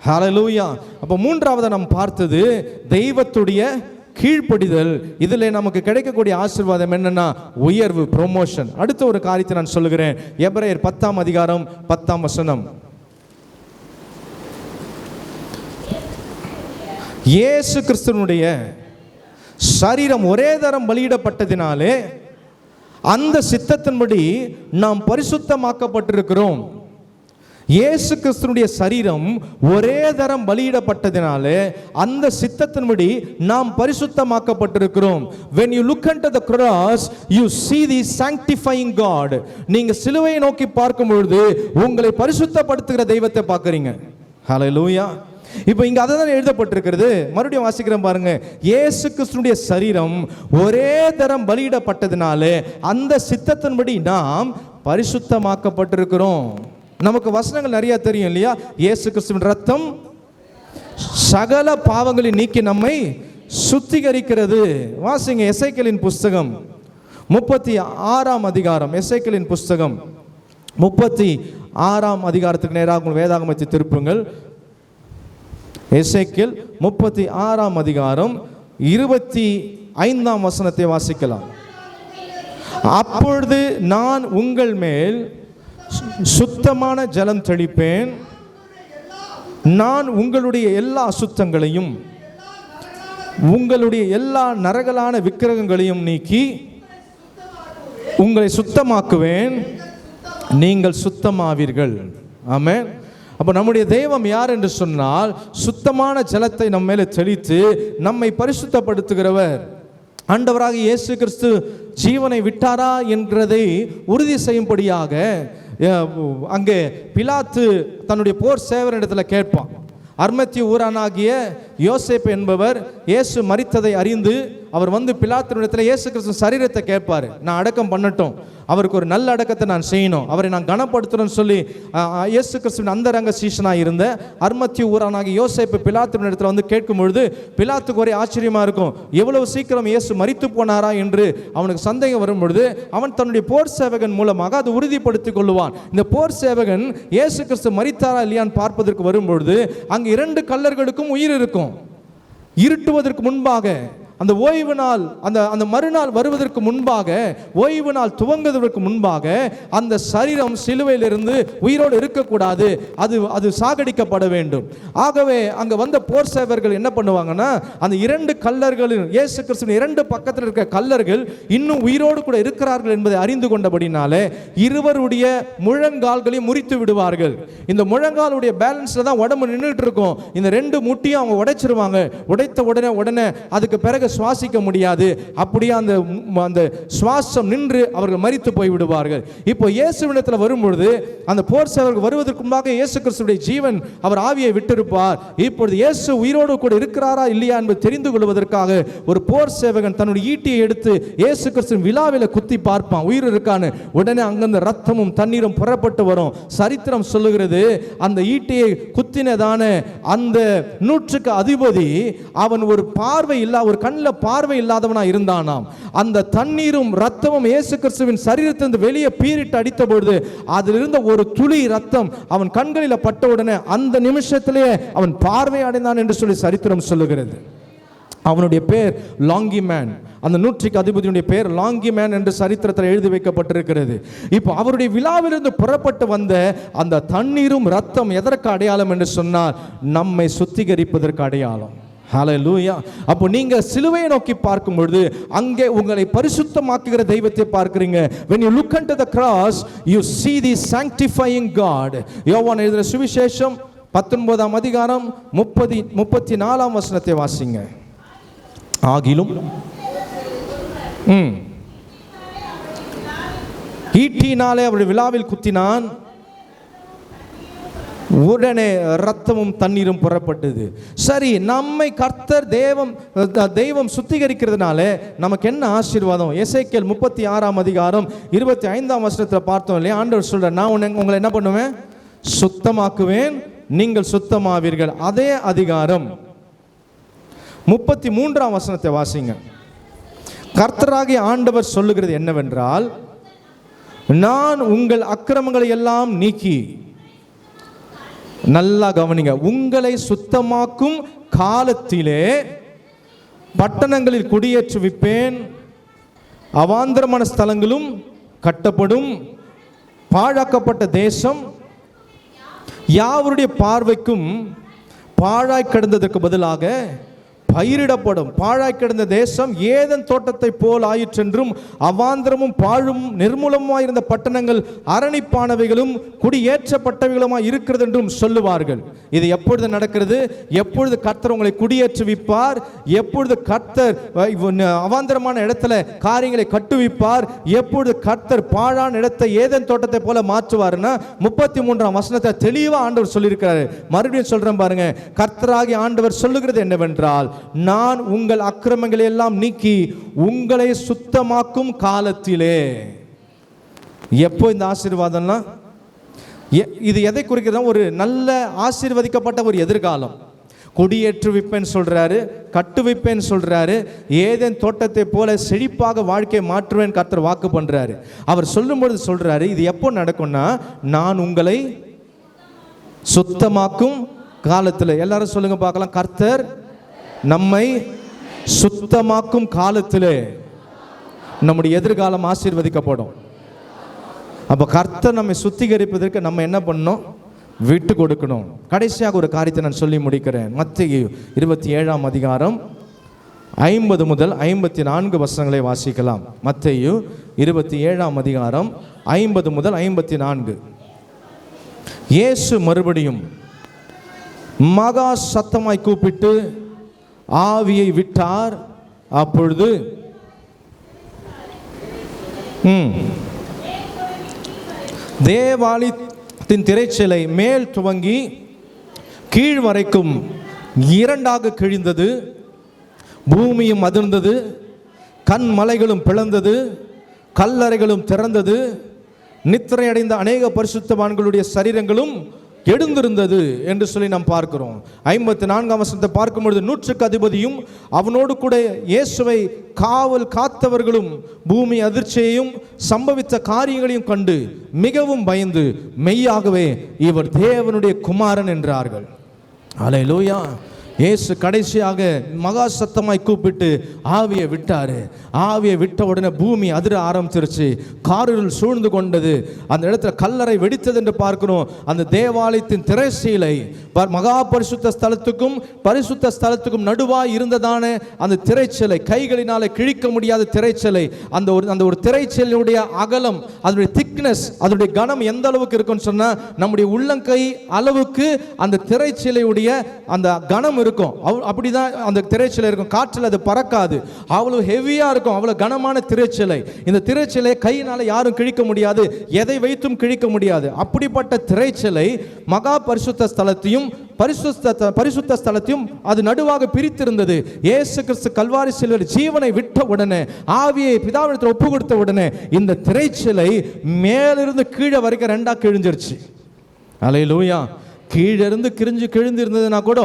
ஹல்லேலூயா. அப்போ மூன்றாவது நாம் பார்த்தது தெய்வத்துடைய கீழ்ப்படிதல். இதில் நமக்கு கிடைக்கக்கூடிய ஆசீர்வாதம் என்னன்னா உயர்வு, ப்ரொமோஷன். அடுத்த ஒரு காரியத்தை நான் சொல்லுகிறேன். எபிரேயர் 10ஆம் அதிகாரம் 10ஆம் வசனம். இயேசு கிறிஸ்துவினுடைய சரீரம் ஒரே தரம் பலியிடப்பட்டதினாலே அந்த சித்தத்தின்படி நாம் பரிசுத்தமாக்கப்பட்டிருக்கிறோம். இயேசு கிறிஸ்துவினுடைய சரீரம் ஒரே தரம் பலியிடப்பட்டதினாலே அந்த சித்தத்தின்படி நாம் பரிசுத்தமாக்கப்பட்டிருக்கிறோம். When you look into the cross, you see the sanctifying God. நீங்க சிலுவையை நோக்கி பார்க்கும் பொழுது உங்களை பரிசுத்தப்படுத்துகிற தெய்வத்தை பார்க்கறீங்க. ஹல்லேலூயா. இப்போ இங்க அதுதான் எழுதப்பட்டிருக்கிறது. மறுபடியும் வாசிக்கிறேன் பாருங்க. இயேசு கிறிஸ்துவினுடைய சரீரம் ஒரே தரம் பலியிடப்பட்டதினாலே அந்த சித்தத்தின்படி நாம் பரிசுத்தமாக்கப்பட்டிருக்கிறோம். நமக்கு வசனங்கள் நிறைய தெரியும் இல்லையா? இயேசு கிறிஸ்துவின் ரத்தம் சகல பாவங்களை நீக்கி நம்மை சுத்திகரிக்கிறது. வாசிங்க எசேக்கியேலின் புஸ்தகம் 36ஆம் அதிகாரம். எசேக்கியேலின் புஸ்தகம் 36ஆம் அதிகாரத்துக்கு நேராக உங்கள் வேதாகமத்தை திருப்புங்கள். எசேக்கியேல் 36ஆம் அதிகாரம் 25ஆம் வசனத்தை வாசிக்கலாம். அப்பொழுது நான் உங்கள் மேல் சுத்தமான ஜலம் தெளிப்பேன், நான் உங்களுடைய எல்லா அசுத்தங்களையும் உங்களுடைய எல்லா நரகலான விக்கிரகங்களையும் நீக்கி உங்களை சுத்தமாக்குவேன், நீங்கள் சுத்தமாவீர்கள். ஆமென். அப்போ நம்முடைய தெய்வம் யார் என்று சொன்னால் சுத்தமான ஜலத்தை நம்ம மேலே தெளித்து நம்மை பரிசுத்தப்படுத்துகிறவர். ஆண்டவராக இயேசு கிறிஸ்து ஜீவனை விட்டாரா என்கிறதை உறுதி செய்யும்படியாக அங்கே பிலாத்து தன்னுடைய போர் சேவரிடத்தில் கேட்பான். அர்மத்திய ஊரானாகிய யோசேப்பு என்பவர் இயேசு மரித்ததை அறிந்து அவர் வந்து பிலாத்தினிடத்தில் இயேசு கிறிஸ்து சரீரத்தை கேட்பார். நான் அடக்கம் பண்ணட்டும், அவருக்கு ஒரு நல்ல அடக்கத்தை நான் செய்யணும், அவரை நான் கனப்படுத்தணும்னு சொல்லி இயேசு கிறிஸ்துவின் அந்தரங்க சீஷனாக இருந்த அர்மத்திய ஊரானாகிய யோசேப்பு பிலாத்தினிடத்தில் வந்து கேட்கும் பொழுது பிலாத்துக்கு ஒரே ஆச்சரியமாக இருக்கும். எவ்வளவு சீக்கிரம் இயேசு மரித்து போனாரா என்று அவனுக்கு சந்தேகம் வரும் பொழுது அவன் தன்னுடைய போர் சேவகன் மூலமாக அது உறுதிப்படுத்திக் கொள்ளுவான். இந்த போர் சேவகன் இயேசு கிறிஸ்து மரித்தாரா இல்லையான்னு பார்ப்பதற்கு வரும்பொழுது அங்கு 2 கல்லர்களுக்கும் உயிர் இருக்கும். இருட்டுவதற்கு முன்பாக அந்த ஓய்வு நாள் அந்த மறுநாள் வருவதற்கு முன்பாக, ஓய்வு நாள் துவங்குவதற்கு முன்பாக அந்த சரீரம் சிலுவையிலிருந்து உயிரோடு இருக்கக்கூடாது, அது சாகடிக்கப்பட வேண்டும். ஆகவே அங்கே வந்த போர் சேவர்கள் என்ன பண்ணுவாங்கன்னா அந்த 2 கல்லர்களின் இயேசு கிறிஸ்துவின் 2 பக்கத்தில் இருக்கிற கல்லர்கள் இன்னும் உயிரோடு கூட இருக்கிறார்கள் என்பதை அறிந்து கொண்டபடினாலே இருவருடைய முழங்கால்களையும் முறித்து விடுவார்கள். இந்த முழங்காலுடைய பேலன்ஸ்ல தான் உடம்பு நின்றுட்டு இருக்கும். இந்த 2 முட்டியும் அவங்க உடைச்சிருவாங்க. உடைத்த உடனே அதுக்கு பிறகு சுவாசிக்க முடியாது. அப்படியே அந்த சுவாசம் நின்று அவர்கள் மரித்து போய் விடுவார்கள். இப்போ இயேசுவிடத்தில் வரும்பொழுது அந்த போர் சேவர்கள் வருவதற்கு முன்பாக இயேசு கிறிஸ்துவின் ஜீவன் அவர் ஆவியை விட்டிருப்பார். இப்பொழுது இயேசு உயிரோடு கூட இருக்கிறாரா இல்லையா என்பது தெரிந்து கொள்வதற்காக ஒரு போர் சேவகன் தன்னுடைய ஈட்டியை எடுத்து இயேசு கிறிஸ்துவின் விலாவில குத்தி பார்ப்பான், உயிர் இருக்கான்னு. உடனே அங்கிருந்து ரத்தமும் தண்ணீரும் புறப்பட்டு வரும். சரித்திரம் சொல்லுகிறது அந்த ஈட்டியை குத்தினதான அந்த 100க்கு அதிபதி அவன் ஒரு பார்வை இல்ல, ஒரு கண்ணில் பார்வை இல்லாதவனா இருந்தானாம். அந்த தண்ணீரும் ரத்தமும் இயேசு கிறிஸ்துவின் சரீரத்திலிருந்து வெளியே பீரிட்டு அடித்த பொழுது அதிலிருந்த ஒரு துளி ரத்தம் அவன் கண்களில் பட்டவுடனே அந்த நிமிஷத்திலேயே அவன் பார்வை அடைந்தான் என்று சொல்லி சரித்திரம் சொல்லுகிறது. அவனுடைய பேர் லாங்கி மேன். அந்த 100க்கு அதிபதியுடைய பேர் லாங்கி மேன் என்று சரித்திரத்தில் எழுதி வைக்கப்பட்டிருக்கிறது. இப்போ அவருடைய விழாவிலிருந்து புறப்பட்டு வந்த அந்த தண்ணீரும் ரத்தம் எதற்கு அடையாளம் என்று சொன்னால் நம்மை சுத்திகரிப்பதற்கு அடையாளம். ஹல்லேலூயா. அப்போ நீங்க சிலுவையை நோக்கி பார்க்கும் பொழுது அங்கே உங்களை பரிசுத்தமாக்குகிற தெய்வத்தை பார்க்கிறீங்க. when you look unto the cross you see the sanctifying God. யோவான் எழுதின சுவிசேஷம் 19ஆம் அதிகாரம் 34ஆம் வசனத்தை வாசிங்க. ஆகிலும் ஈட்டினாலே அவருடைய விலாவில் குத்தினான், உடனே ரத்தமும் தண்ணீரும் புறப்பட்டது. சரி, நம்மை கர்த்தர் தெய்வம் சுத்திகரிக்கிறதுனால நமக்கு என்ன ஆசீர்வாதம்? எசேக்கியேல் 36ஆம் அதிகாரம் 25ஆம் வசனத்தில் பார்த்தோம் இல்லையா? ஆண்டவர் சொல்றார், நான் உங்களை என்ன பண்ணுவேன்? சுத்தமாக்குவேன், நீங்கள் சுத்தமாவீர்கள். அதே அதிகாரம் 33ஆம் வசனத்தை வாசிங்க. கர்த்தராகிய ஆண்டவர் சொல்லுகிறது என்னவென்றால், நான் உங்கள் அக்கிரமங்களை எல்லாம் நீக்கி, நல்லா கவனிங்க, உங்களை சுத்தமாக்கும் காலத்திலே பட்டணங்களில் குடியேற்றுவிப்பேன், அவாந்தரமான ஸ்தலங்களும் கட்டப்படும், பாழாக்கப்பட்ட தேசம் யாவருடைய பார்வைக்கும் பாழாய் கிடந்ததற்கு பதிலாக பயிரிடப்படும். பாழாய் கிடந்த தேசம் ஏதேன் தோட்டத்தை போல் ஆயிற்றென்றும், அவாந்தரமும் பாழும் நிர்மூலமாய் இருந்த பட்டணங்கள் அரணிப்பானவைகளும் குடியேற்றப்பட்டவைகளுமாய் இருக்கிறது என்றும் சொல்லுவார்கள். இது எப்பொழுது நடக்கிறது? எப்பொழுது கர்த்தர் உங்களை குடியேற்றுவிப்பார், எப்பொழுது கர்த்தர் அவாந்தரமான இடத்துல காரியங்களை கட்டுவிப்பார், எப்பொழுது கர்த்தர் பாழான இடத்தை ஏதேன் தோட்டத்தை போல மாற்றுவார்னா 33ஆம் வசனத்தை தெளிவா ஆண்டவர் சொல்லியிருக்கிறார். மறுபடியும் சொல்றேன் பாருங்க, கர்த்தராகிய ஆண்டவர் சொல்லுகிறது என்னவென்றால், நான் உங்கள் அக்கிரமங்களை எல்லாம் நீக்கி உங்களை சுத்தமாக்கும் காலத்திலே. எப்போ இந்த ஆசீர்வாதம்லாம்? இது எதை குறிக்கிறது? ஒரு நல்ல ஆசீர்வதிக்கப்பட்ட ஒரு எதிர்காலம். குடியேற்றுவிப்பேன் சொல்றாரு, கட்டுவிப்பேன் சொல்றாரு, ஏதேன் தோட்டத்தை போல செழிப்பாக வாழ்க்கையை மாற்றுவேன் கர்த்தர் வாக்கு பண்றாரு. அவர் சொல்லும் பொழுது சொல்றாரு, இது எப்போ நடக்கும்னா, நான் உங்களை சுத்தமாக்கும் காலத்தில். எல்லாரும் சொல்லுங்க பார்க்கலாம், கர்த்தர் நம்மை சுத்தமாக்கும் காலத்திலே நம்முடைய எதிர்காலம் ஆசீர்வதிக்கப்படும். அப்ப கர்த்தர் நம்மை சுத்திகரிப்பதற்கு நம்ம என்ன பண்ணணும்? விட்டு கொடுக்கணும். கடைசியாக ஒரு காரியத்தை நான் சொல்லி முடிக்கிறேன். மத்தேயு 27ஆம் அதிகாரம் 50 முதல் 54 வசனங்களை வாசிக்கலாம். மத்தேயு 27ஆம் அதிகாரம் 50 முதல் 54. இயேசு மறுபடியும் மகா சத்தமாய் கூப்பிட்டு ஆவியை விட்டார். அப்பொழுது தேவாலயத்தின் திரைச்சீலை மேல் துவங்கி கீழ் வரைக்கும் இரண்டாக கிழிந்தது, பூமியும் அதிர்ந்தது, கண்மலைகளும் பிளந்தது, கல்லறைகளும் திறந்தது, நித்திரையடைந்த அநேக பரிசுத்தவான்களுடைய சரீரங்களும் எழுந்திருந்தது என்று சொல்லி நாம் பார்க்கிறோம். 54ஆம் வசனத்தை பார்க்கும் பொழுது, 100க்கு அதிபதியும் அவனோடு கூட இயேசுவை காவல் காத்தவர்களும் பூமி அதிர்ச்சியையும் சம்பவித்த காரியங்களையும் கண்டு மிகவும் பயந்து மெய்யாகவே இவர் தேவனுடைய குமாரன் என்றார்கள். அல்லேலூயா. இயேசு கடைசியாக மகா சத்தமாய் கூப்பிட்டு ஆவியை விட்டாரு. ஆவியை விட்ட உடனே பூமி அதிர ஆரம்பிச்சிருச்சு, காரிருள் சூழ்ந்து கொண்டது, அந்த இடத்துல கல்லறை வெடித்தது என்று பார்க்கிறோம். அந்த தேவாலயத்தின் திரைச்சீலை மகா பரிசுத்த ஸ்தலத்துக்கும் பரிசுத்த ஸ்தலத்துக்கும் நடுவாய் இருந்ததான அந்த திரைச்சீலை, கைகளினாலே கிழிக்க முடியாத திரைச்சீலை, அந்த ஒரு திரைச்சீலையுடைய அகலம், அதனுடைய திக்னஸ், அதனுடைய கனம் எந்த அளவுக்கு இருக்குன்னு சொன்னா, நம்முடைய உள்ளங்கை அளவுக்கு அந்த திரைச்சீலையுடைய அந்த கனம் இருக்கும். அப்படிதான் அந்த திரைச்சீலை இருக்கும். காற்றில் அது பறக்காது, அவ்வளவு ஹெவியா இருக்கும், அவ்வளவு கனமான திரைச்சீலை. இந்த திரைச்சீலை கையினால யாரும் கிழிக்க முடியாது, எதை வைத்தும் கிழிக்க முடியாது. அப்படிப்பட்ட திரைச்சீலை மகா பரிசுத்த ஸ்தலத்தையும் பரிசுத்த ஸ்தலத்தையும் அது நடுவாக பிரித்திருந்தது. இயேசு கிறிஸ்து கல்வாரி சிலுவையில் ஜீவனை விட்ட உடனே, ஆவியை பிதாவிடத்தில் ஒப்பு கொடுத்த உடனே, இந்த திரைச்சீலை மேலிருந்து கீழே வரைக்கும் ரெண்டா கிழிஞ்சிருச்சு. அல்லேலூயா. கீழிருந்து கிழிந்து இருந்ததுன்னா கூட,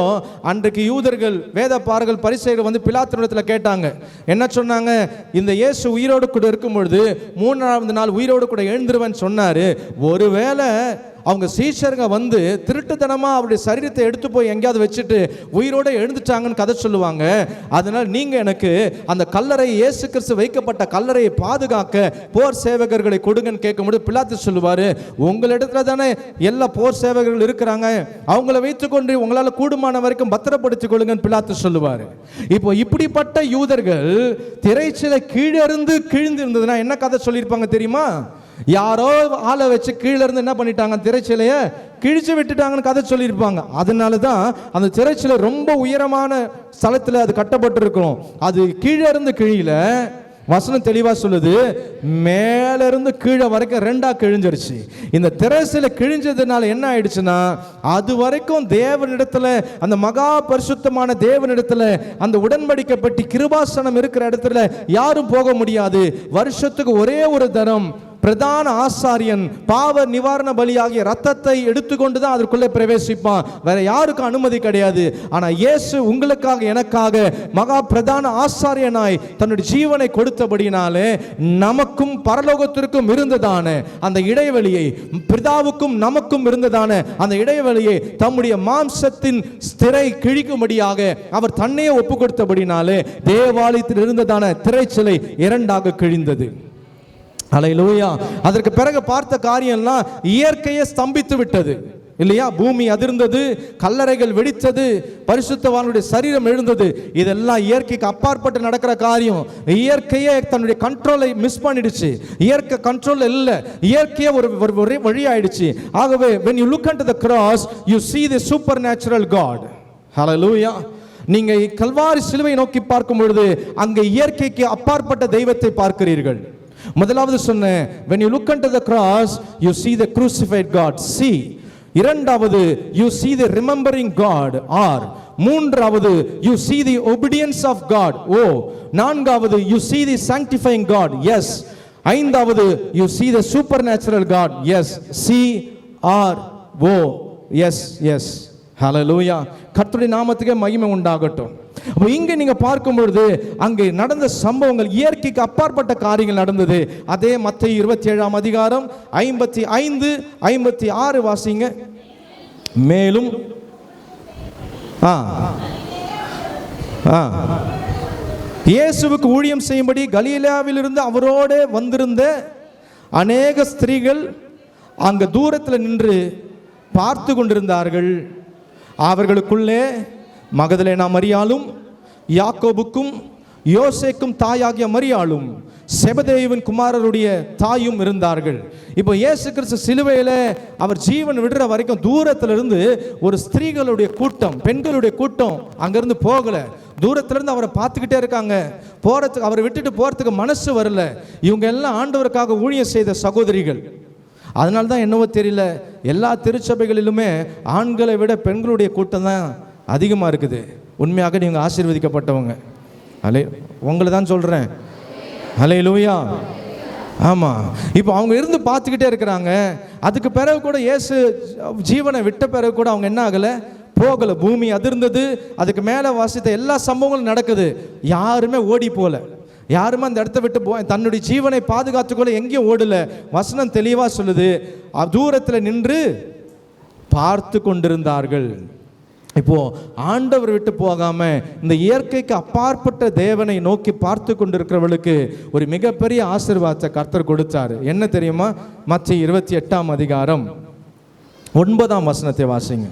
அன்றைக்கு யூதர்கள், வேதபாரகர்கள், பரிசேயர்கள் வந்து பிலாத்தினிடத்தில் கேட்டாங்க. என்ன சொன்னாங்க? இந்த இயேசு உயிரோடு கூட இருக்கும் பொழுது 3ஆவது நாள் உயிரோடு கூட எழுந்திருவன் சொன்னாரு. ஒருவேளை அவங்க சீஷருங்க வந்து திருட்டுத்தனமா அவருடைய சரீரத்தை எடுத்து போய் எங்கேயாவது வச்சுட்டு உயிரோட எழுந்துட்டாங்கன்னு கதை சொல்லுவாங்க. அதனால் நீங்க எனக்கு அந்த கல்லறை, இயேசு கிறிஸ்து வைக்கப்பட்ட கல்லறையை பாதுகாக்க போர் சேவகர்களை கொடுங்கன்னு கேட்கும்போது பிலாத்து சொல்லுவாரு, உங்களிடத்துல தானே எல்லா போர் சேவகர்கள் இருக்கிறாங்க, அவங்கள வைத்துக்கொண்டு உங்களால் கூடுமான வரைக்கும் பத்திரப்படுத்திக் கொள்ளுங்கன்னு பிலாத்து சொல்லுவாரு. இப்போ இப்படிப்பட்ட யூதர்கள் திரைச்சிலை கீழிருந்து கிழிந்திருந்ததுன்னா என்ன கதை சொல்லியிருப்பாங்க தெரியுமா? யாரோ ஆளை வச்சு கீழே இருந்து என்ன பண்ணிட்டாங்க, திரைச்சிலைய கிழிச்சு விட்டுட்டாங்கன்னு கதை சொல்லியிருப்பாங்க. அதனால தான் அந்த திரைச்சிலை ரொம்ப உயரமான ஸ்தலத்தில் அது கட்டப்பட்டிருக்கும். அது கீழே இருந்து கிழியில, வசனம் தெளிவா சொல்லுது, மேல இருந்து கீழே வரைக்கும் ரெண்டா கிழிஞ்சிருச்சு. இந்த திரைச்சிலை கிழிஞ்சதுனால என்ன ஆயிடுச்சுன்னா, அது வரைக்கும் தேவனிடத்துல, அந்த மகா பரிசுத்தமான தேவனிடத்துல, அந்த உடன்படிக்கை பெட்டி கிருபாசனம் இருக்கிற இடத்துல யாரும் போக முடியாது. வருஷத்துக்கு ஒரே ஒரு தரம் பிரதான ஆசாரியன் பாவ நிவாரண பலியாகிய ரத்தத்தை எடுத்துக்கொண்டு தான் அதற்குள்ளே பிரவேசிப்பான். வேற யாருக்கும் அனுமதி கிடையாது. ஆனா இயேசு உங்களுக்காக எனக்காக மகா பிரதான ஆசாரியனாய் தன்னுடைய ஜீவனை கொடுத்தபடினாலே நமக்கும் பரலோகத்திற்கும் இருந்ததான அந்த இடைவெளியை, பிதாவுக்கும் நமக்கும் இருந்ததான அந்த இடைவெளியை தம்முடைய மாம்சத்தின் திரை கிழிக்கும்படியாக அவர் தன்னையே ஒப்பு கொடுத்தபடினாலே தேவாலயத்தில் இருந்ததான திரைச்சிலை இரண்டாக கிழிந்தது. அல்லேலூயா. அதற்கு பிறகு பார்த்த காரியம்லாம் இயற்கையை ஸ்தம்பித்து விட்டது இல்லையா? பூமி அதிர்ந்தது, கல்லறைகள் வெடித்தது, பரிசுத்தவானுடைய சரீரம் எழுந்தது. இதெல்லாம் இயற்கைக்கு அப்பாற்பட்டு நடக்கிற காரியம். இயற்கையே தன்னுடைய கண்ட்ரோலை மிஸ் பண்ணிடுச்சு. இயற்கை கண்ட்ரோல் இல்லை, இயற்கையே ஒரு வழி ஆயிடுச்சு. ஆகவே when you look into the cross you see the supernatural God. ஹல்லேலூயா. நீங்க கல்வாரி சிலுவை நோக்கி பார்க்கும் பொழுது அங்கே இயற்கைக்கு அப்பாற்பட்ட தெய்வத்தை பார்க்கிறீர்கள். முதலாவது சொன்னேன், when you look into the cross you see the crucified God. see. இரண்டாவது you see the remembering God. or மூன்றாவது you see the obedience of God. நான்காவது you see the sanctifying God. yes. ஐந்தாவது you see the supernatural God. yes. see or yes. yes. ஹல்லேலூயா. கர்த்தருடைய நாமத்துக்கே மகிமை உண்டாகட்டும். அப்போ இங்கே நீங்க பார்க்கும் பொழுது அங்கே நடந்த சம்பவங்கள் இயற்கைக்கு அப்பாற்பட்ட காரியங்கள் நடந்தது. அதே மத்தேயு 27ஆம் அதிகாரம் 55, 56 வாசிங்க. மேலும் இயேசுவுக்கு ஊழியம் செய்யும்படி கலிலேயாவிலிருந்து அவரோடு வந்திருந்த அநேக ஸ்திரீகள் அங்கு தூரத்தில் நின்று பார்த்து கொண்டிருந்தார்கள். அவர்களுக்குள்ளே மகதலேனா மரியாளும், யாக்கோபுக்கும் யோசேக்கும் தாயாகிய மரியாளும், செபதேயுவின் குமாரருடைய தாயும் இருந்தார்கள். இப்போ இயேசு கிறிஸ்து சிலுவையில் அவர் ஜீவன் விடுற வரைக்கும் தூரத்திலிருந்து ஒரு ஸ்திரீகளுடைய கூட்டம், பெண்களுடைய கூட்டம் அங்கிருந்து போகல. தூரத்திலிருந்து அவரை பார்த்துக்கிட்டே இருக்காங்க. போறதுக்கு, அவரை விட்டுட்டு போறதுக்கு மனசு வரல. இவங்க எல்லாம் ஆண்டவருக்காக ஊழியம் செய்த சகோதரிகள். அதனால தான் என்னவோ தெரியல, எல்லா திருச்சபைகளிலுமே ஆண்களை விட பெண்களுடைய கூட்டம் தான் அதிகமாக இருக்குது. உண்மையாக நீங்கள் ஆசீர்வதிக்கப்பட்டவங்க. உங்களை தான் சொல்கிறேன். அல்லேலூயா. ஆமாம். இப்போ அவங்க இருந்து பார்த்துக்கிட்டே இருக்கிறாங்க. அதுக்கு பிறகு கூட இயேசு ஜீவனை விட்ட பிறகு கூட அவங்க என்ன ஆகலை, போகலை. பூமி அதிர்ந்தது, அதுக்கு மேலே வாசித்த எல்லா சம்பவங்களும் நடக்குது. யாருமே ஓடி போகல, யாருமே அந்த இடத்த விட்டு தன்னுடைய ஜீவனை பாதுகாத்துக்கொள்ள எங்கேயும் ஓடல. வசனம் தெளிவாக சொல்லுது, தூரத்தில் நின்று பார்த்து கொண்டிருந்தார்கள். இப்போ ஆண்டவர் விட்டு போகாம இந்த இயற்கைக்கு அப்பாற்பட்ட தேவனை நோக்கி பார்த்து கொண்டிருக்கிறவர்களுக்கு ஒரு மிகப்பெரிய ஆசீர்வாதத்தை கர்த்தர் கொடுத்தாரு. என்ன தெரியுமா? மத்தேயு 28ஆம் அதிகாரம் 9ஆம் வசனத்தை வாசிங்க.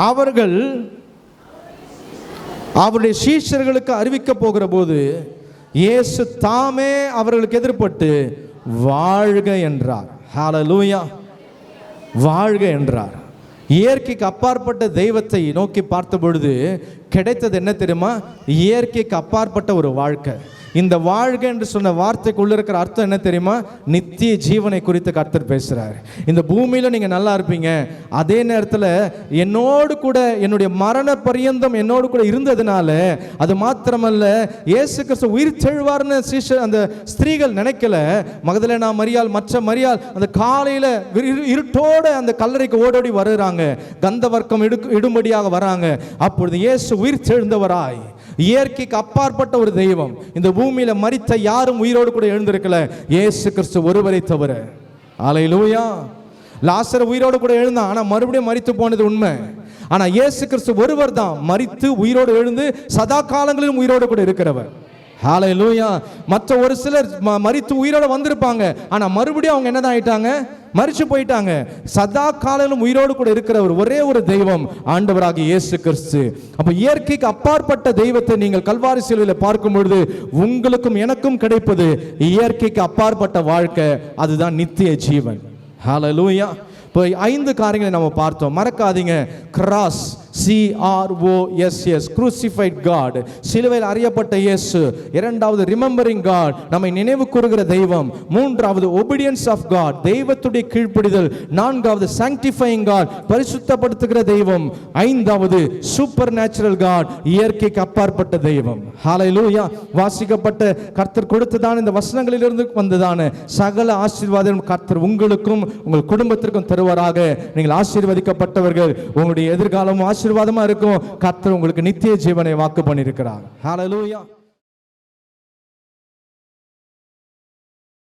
அவர்கள் அவருடைய சீஷர்களுக்கு அறிவிக்க போகிற போது இயேசு தாமே அவர்களுக்கு எதிர்பட்டு வாழ்க என்றார். ஹல்லேலூயா. வாழ்க என்றார். இயற்கைக்கு அப்பாற்பட்ட தெய்வத்தை நோக்கி பார்த்த பொழுது கிடைத்தது என்ன தெரியுமா? இயற்கைக்கு அப்பாற்பட்ட ஒரு வாழ்க்கை. இந்த வாழ்க என்று சொன்ன வார்த்தைக்குள்ள இருக்கிற அர்த்தம் என்ன தெரியுமா? நித்திய ஜீவனை குறித்து கர்த்தர் பேசுறார். இந்த பூமியில நீங்க நல்லா இருப்பீங்க, அதே நேரத்தில் என்னோடு கூட என்னுடைய மரண பரியந்தம் என்னோடு கூட இருந்ததுனால, அது மாத்திரமல்ல இயேசு கிறிஸ்து உயிர் தெழுவார்னு அந்த ஸ்திரீகள் நினைக்கல. மகதலேனா மரியாள், மற்ற மரியாள் அந்த காலையில இருட்டோட அந்த கல்லறைக்கு ஓடோடி வருகிறாங்க, கந்த வர்க்கம் இடும்படியாக வராங்க. அப்பொழுது இயேசு உயிர் தெழுந்தவராய், இயற்கைக்கு அப்பாற்பட்ட ஒரு தெய்வம், இந்த பூமியில மரித்த யாரும் உயிரோடு கூட எழுந்திருக்கல, இயேசு கிறிஸ்து ஒருவரை தவிர. ஹல்லேலூயா. லாசர் உயிரோடு கூட எழுந்தான், ஆனா மறுபடியும் மரித்து போனது உண்மை. ஆனா இயேசு கிறிஸ்து ஒருவர் தான் மரித்து உயிரோடு எழுந்து சதா காலங்களிலும் உயிரோடு கூட இருக்கிறவர். ஹல்லேலூயா. மற்ற ஒரு சிலர் மரித்து உயிரோடு வந்திருப்பாங்க, ஆனா மறுபடியும் அவங்க என்னதான் ஆயிட்டாங்க, மரிச்சு போயிட்டாங்க. சதா காலையிலும் உயிரோடு கூட இருக்கிறவர் ஒரே ஒரு தெய்வம், ஆண்டவராகிய இயேசு கிறிஸ்து. அப்ப இயற்கைக்கு அப்பாற்பட்ட தெய்வத்தை நீங்கள் கல்வாரி சிலுவையில் பார்க்கும் பொழுது உங்களுக்கும் எனக்கும் கிடைப்பது இயற்கைக்கு அப்பாற்பட்ட வாழ்க்கை, அதுதான் நித்திய ஜீவன். ஹல்லேலூயா. இப்போ 5 காரியங்களை நம்ம பார்த்தோம். மறக்காதீங்க, கிராஸ், CROSS, crucified God, சிலுவையில் அறியப்பட்ட இயேசு. இரண்டாவது, ரிமெம்பரிங் காட், நம்மை நினைவு கூறுகிற தெய்வம். மூன்றாவது, ஒபீடியன்ஸ் ஆஃப் காட், தெய்வத்துடைய கீழ்ப்படிதல். நான்காவது, சாங்டிஃபையிங் காட், பரிசுத்தப்படுத்துகிற தெய்வம். ஐந்தாவது, சூப்பர் நேச்சுரல் காட், இயற்கைக்கு அப்பாற்பட்ட தெய்வம். ஹல்லேலூயா. வாசிக்கப்பட்ட கர்த்தர் கொடுத்ததான இந்த வசனங்களிலிருந்து வந்ததான சகல ஆசீர்வாதம் கர்த்தர் உங்களுக்கும் உங்கள் குடும்பத்திற்கும் தருவாராக. நீங்கள் ஆசீர்வதிக்கப்பட்டவர்கள், உங்களுடைய எதிர்காலமும் ஆசீர்வாதமா இருக்கும். கர்த்தர் உங்களுக்கு நித்திய ஜீவனை வாக்கு பண்ணியிருக்கிறார். ஹல்லேலூயா.